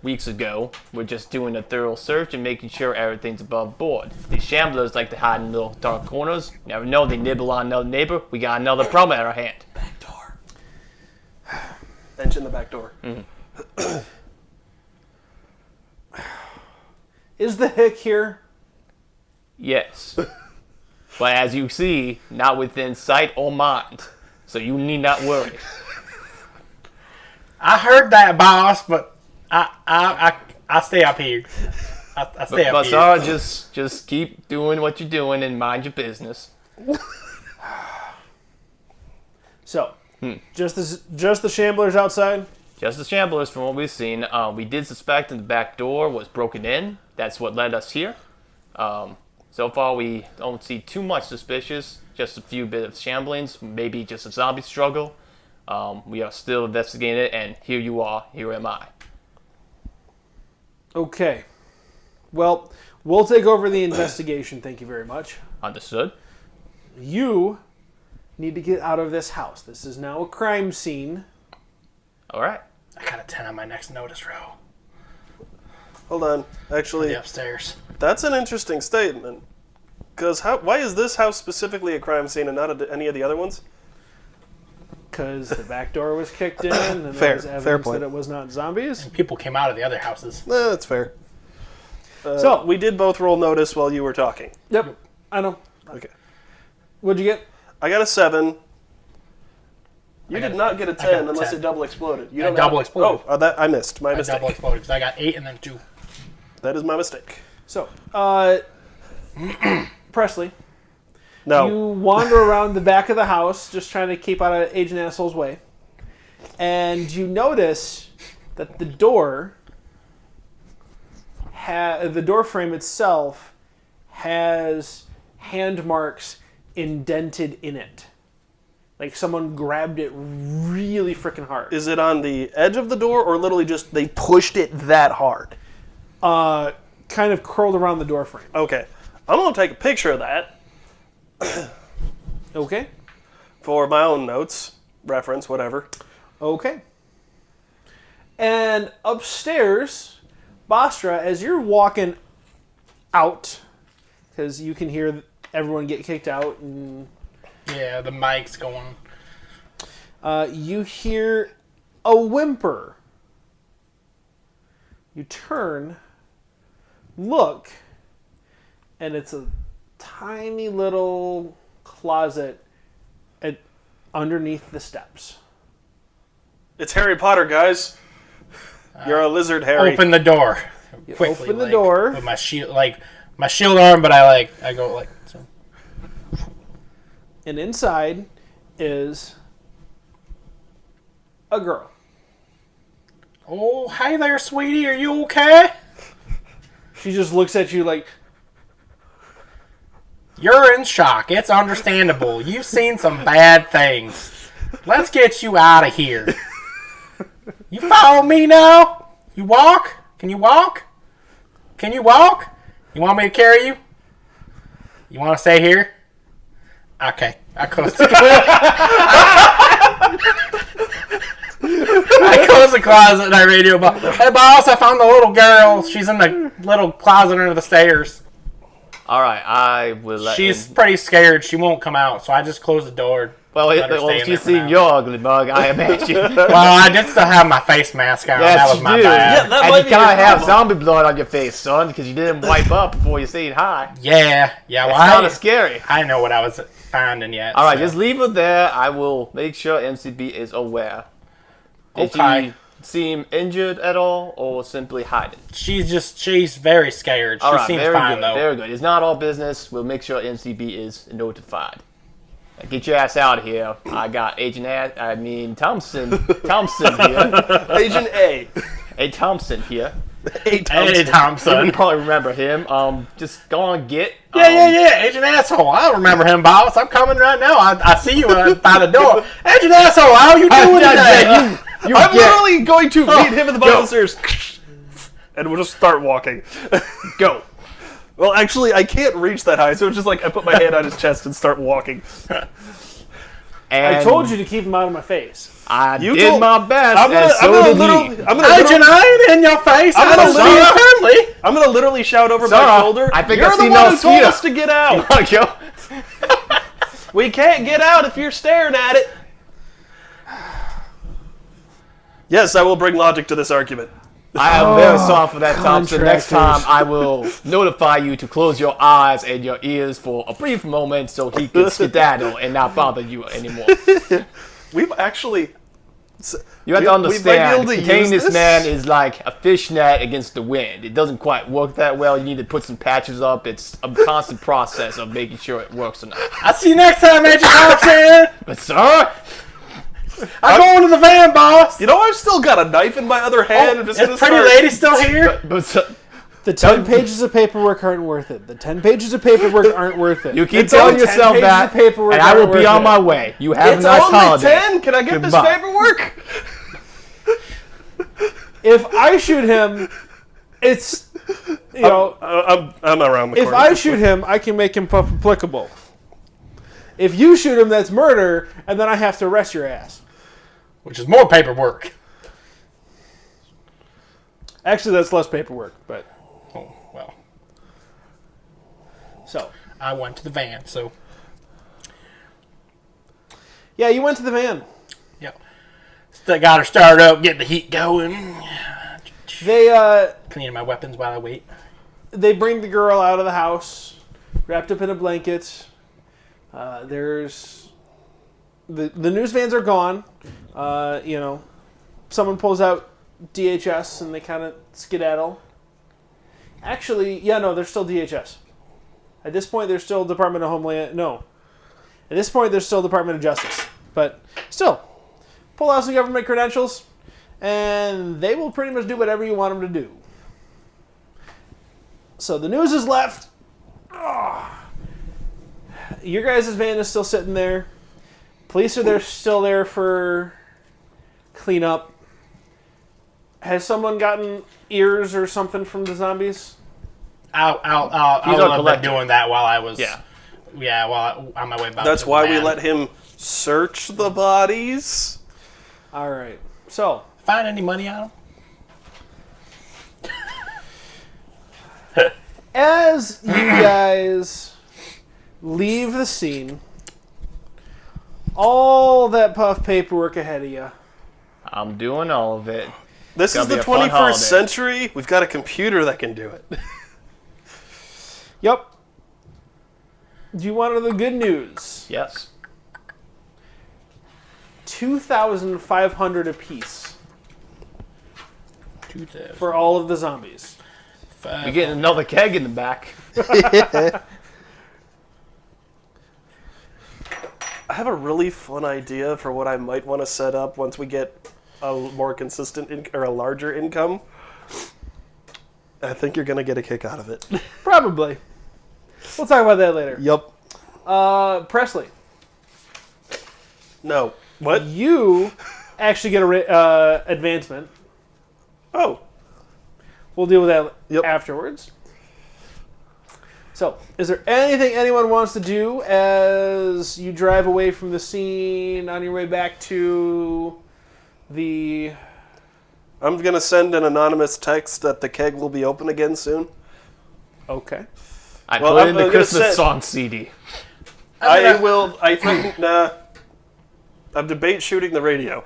weeks ago. We're just doing a thorough search and making sure everything's above board. These shamblers like to hide in little dark corners. You never know, they nibble on another neighbor. We got another problem at our hand. Back door. Mention the back door. Is the hick here? Yes. But as you see, not within sight or mind. So you need not worry. I heard that, boss, but I stay up here. I stay up But here. Sarah, just keep doing what you're doing and mind your business. So, just the shamblers outside? Just the shamblers from what we've seen. We did suspect that the back door was broken in. That's what led us here. So far, we don't see too much suspicious. Just a few bit of shamblings, maybe just a zombie struggle. We are still investigating it, and here you are. Here am I. Okay. Well, we'll take over the investigation. Thank you very much. Understood? You need to get out of this house. This is now a crime scene. All right. I got a 10 on my next notice row. Hold on. Actually, The upstairs. that's an interesting statement. Because why is this house specifically a crime scene and not any of the other ones? Because the back door was kicked in, and Fair, there was fair evidence point. that it was not zombies. People came out of the other houses. That's fair. So- we did both roll notice while you were talking. Yep, I know. Okay. What'd you get? I got a 7. You I did got- not get a I got 10 a unless 10. it double exploded. You I don't double have- exploded. Oh, that I missed. My I mistake. double exploded because I got 8 and then 2. That is my mistake. So, Presley, No. you wander around the back of the house, just trying to keep out of Agent Asshole's way, and you notice that the door frame itself has hand marks indented in it. Like someone grabbed it really freaking hard. Is it on the edge of the door or literally just they pushed it that hard? Kind of curled around the door frame. Okay. I'm going to take a picture of that Okay. for my own notes, reference, whatever. Okay. And upstairs, Bastra, as you're walking out, because you can hear everyone get kicked out, and Yeah, the mic's going. you hear a whimper. You turn, look, and it's a tiny little closet underneath the steps. It's Harry Potter, guys. You're a lizard, Harry. Open the door. You Quickly, open the door. with my shield arm, but I go like so. And inside is a girl. Oh, hi there, sweetie. Are you okay? She just looks at you like, You're in shock. It's understandable. You've seen some bad things. Let's get you out of here. You follow me now? You walk? Can you walk? Can you walk? You want me to carry you? You want to stay here? Okay. I close the I close the closet and I radio boss. Hey boss, I found the little girl. She's in the little closet under the stairs. All right, I will let She's him... pretty scared. She won't come out, so I just close the door. Well, let her stay in she's there for seen now. your ugly mug, I imagine. Well, I did still have my face mask on. Yes, That was you my do. bad. Yeah, that And might you be your kind of have problem. zombie blood on your face, son, because you didn't wipe up before you said hi. Yeah. Well, It's kind of scary. I didn't know what I was finding yet. All right, so. just leave her there. I will make sure MCB is aware. Did Okay. she seem injured at all, or simply hiding? She's very scared. She All right, seems very fine good, though. very good. It's not our business. We'll make sure MCB is notified. Now, get your ass out of here. I got Thompson here. Agent A. Hey, Thompson here. A. Hey, You Thompson. probably remember him. Just go on, get. Yeah. Agent Asshole. I remember him, boss. I'm coming right now. I see you by the door. Agent Asshole, how you doing today? I'm literally going to meet him at the bottom of the stairs. And we'll just start walking. Go. Well, actually, I can't reach that high, so it's just like I put my hand on his chest and start walking. And I told you to keep him out of my face. I You did told- my best, I'm and so gonna did literally, he. I'm gonna Agent, I ain't in your face. I'm I gonna don't see you friendly. I'm gonna literally shout over my Sarah, shoulder. I think You're I the see one no who told spear." us to get out. Go. We can't get out if you're staring at it. Yes, I will bring logic to this argument. I am very sorry for that, Thompson. Next time, contractors. I will notify you to close your eyes and your ears for a brief moment so he can skedaddle and not bother you anymore. We've actually... You have to We might be understand, able to containing use this this. man is like a fishnet against the wind. It doesn't quite work that well. You need to put some patches up. It's a constant process of making sure it works or not. I see you next time, Agent Thompson. But sir, I'm going to the van, boss. You know, I've still got a knife in my other hand. I'm just Is gonna pretty start... lady still here? but sir, The 10 pages of paperwork aren't worth it. The 10 pages of paperwork aren't worth it. you keep It's telling only 10 yourself pages that, of paperwork and I will aren't be worth on it. my way. You have It's a nice only holiday. 10? Can I get Goodbye. this paperwork? If I shoot him, it's, you know, I'm around the if corner. I shoot him, I can make him applicable. If you shoot him, that's murder, and then I have to arrest your ass. Which is more paperwork. Actually, that's less paperwork, but Oh, well. so. I went to the van, so... Yeah, you went to the van. Yeah. Still got her started up, getting the heat going. Cleaning my weapons while I wait. They bring the girl out of the house, wrapped up in a blanket. There's the news vans are gone. You know, someone pulls out DHS and they kind of skedaddle. Actually, yeah, no, they're still DHS. At this point, they're still Department of Homeland. No, at this point, they're still Department of Justice. But still, pull out some government credentials, and they will pretty much do whatever you want them to do. So the news is left. Your guys' van is still sitting there. Police are still there for cleanup. Has someone gotten ears or something from the zombies? I'll He's our been collector. doing that while I was... Yeah. Yeah, on my way back. That's to the why we van. let him search the bodies. All right. So Find any money on him? as you guys leave the scene. All that puff paperwork ahead of you. I'm doing all of it. This is Gonna the be a fun 21st holiday. century. We've got a computer that can do it. Yep. Do you want the good news? Yes. 2,500 apiece 2,000. for all of the zombies. We're getting another keg in the back. I have a really fun idea for what I might want to set up once we get a more consistent or a larger income. I think you're going to get a kick out of it. Probably. We'll talk about that later. Yup. Presley, No. What? you actually get a advancement. Oh. We'll deal with that Yep. afterwards. So, is there anything anyone wants to do as you drive away from the scene on your way back to the... I'm going to send an anonymous text that the keg will be open again soon. Okay. I Well, put I'm in the gonna Christmas say- song CD. I threaten, nah. I'm debate shooting the radio.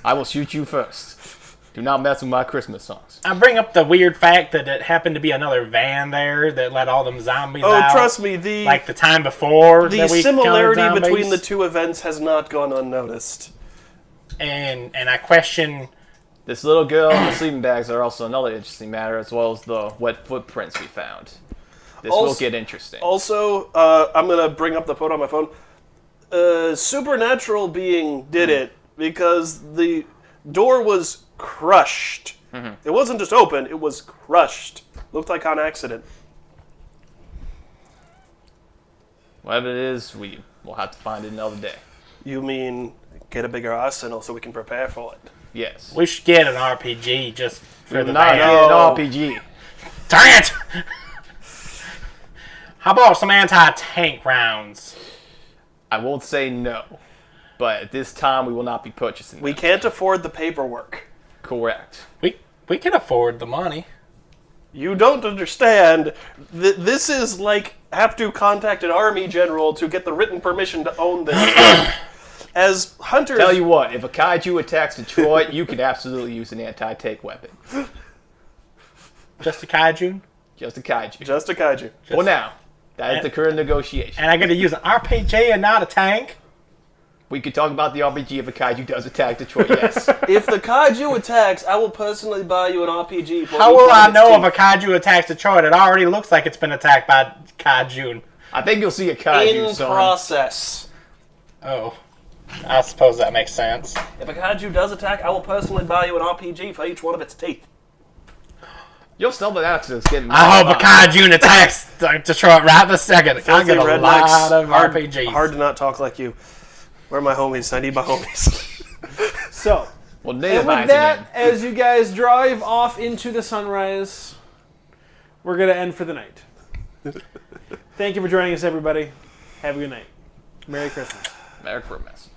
I will shoot you first. Do not mess with my Christmas songs. I bring up the weird fact that it happened to be another van there that let all them zombies Oh, out. trust me, the Like the time before. the that we similarity counted between zombies. the two events has not gone unnoticed. And I question. This little girl and the sleeping bags are also another interesting matter, as well as the wet footprints we found. This will Also- get interesting. Also, I'm going to bring up the photo on my phone. Supernatural being did it because the door was crushed. It wasn't just open, it was crushed. Looked like on accident. Whatever it is, we will have to find it another day. You mean get a bigger arsenal so we can prepare for it? Yes. We should get an RPG just for We're the not van. getting an RPG. Dang it! How about some anti-tank rounds? I won't say no, but at this time we will not be purchasing We them. can't afford the paperwork. Correct. We can afford the money. You don't understand. This is like have to contact an army general to get the written permission to own this. As hunters, Tell you what, if a kaiju attacks Detroit, you could absolutely use an anti-tank weapon. Just a kaiju. Just a kaiju. just a kaiju. For now. That is the current negotiation. And I got to use an RPG and not a tank. We could talk about the RPG if a kaiju does attack Detroit, yes. If the kaiju attacks, I will personally buy you an RPG. For How each will one I of its know if teeth. a kaiju attacks Detroit? It already looks like it's been attacked by kaiju. I think you'll see a kaiju in son. process? Oh. I suppose that makes sense. If a kaiju does attack, I will personally buy you an RPG for each one of its teeth. Your stumble accident's getting I hope a kaiju attacks Detroit right this second. I get a Filthy lot of hard, RPGs. hard to not talk like you. Where are my homies? I need my homies. So, Well, and native with that, as you guys drive off into the sunrise, we're going to end for the night. Thank you for joining us, everybody. Have a good night. Merry Christmas. Merry Christmas.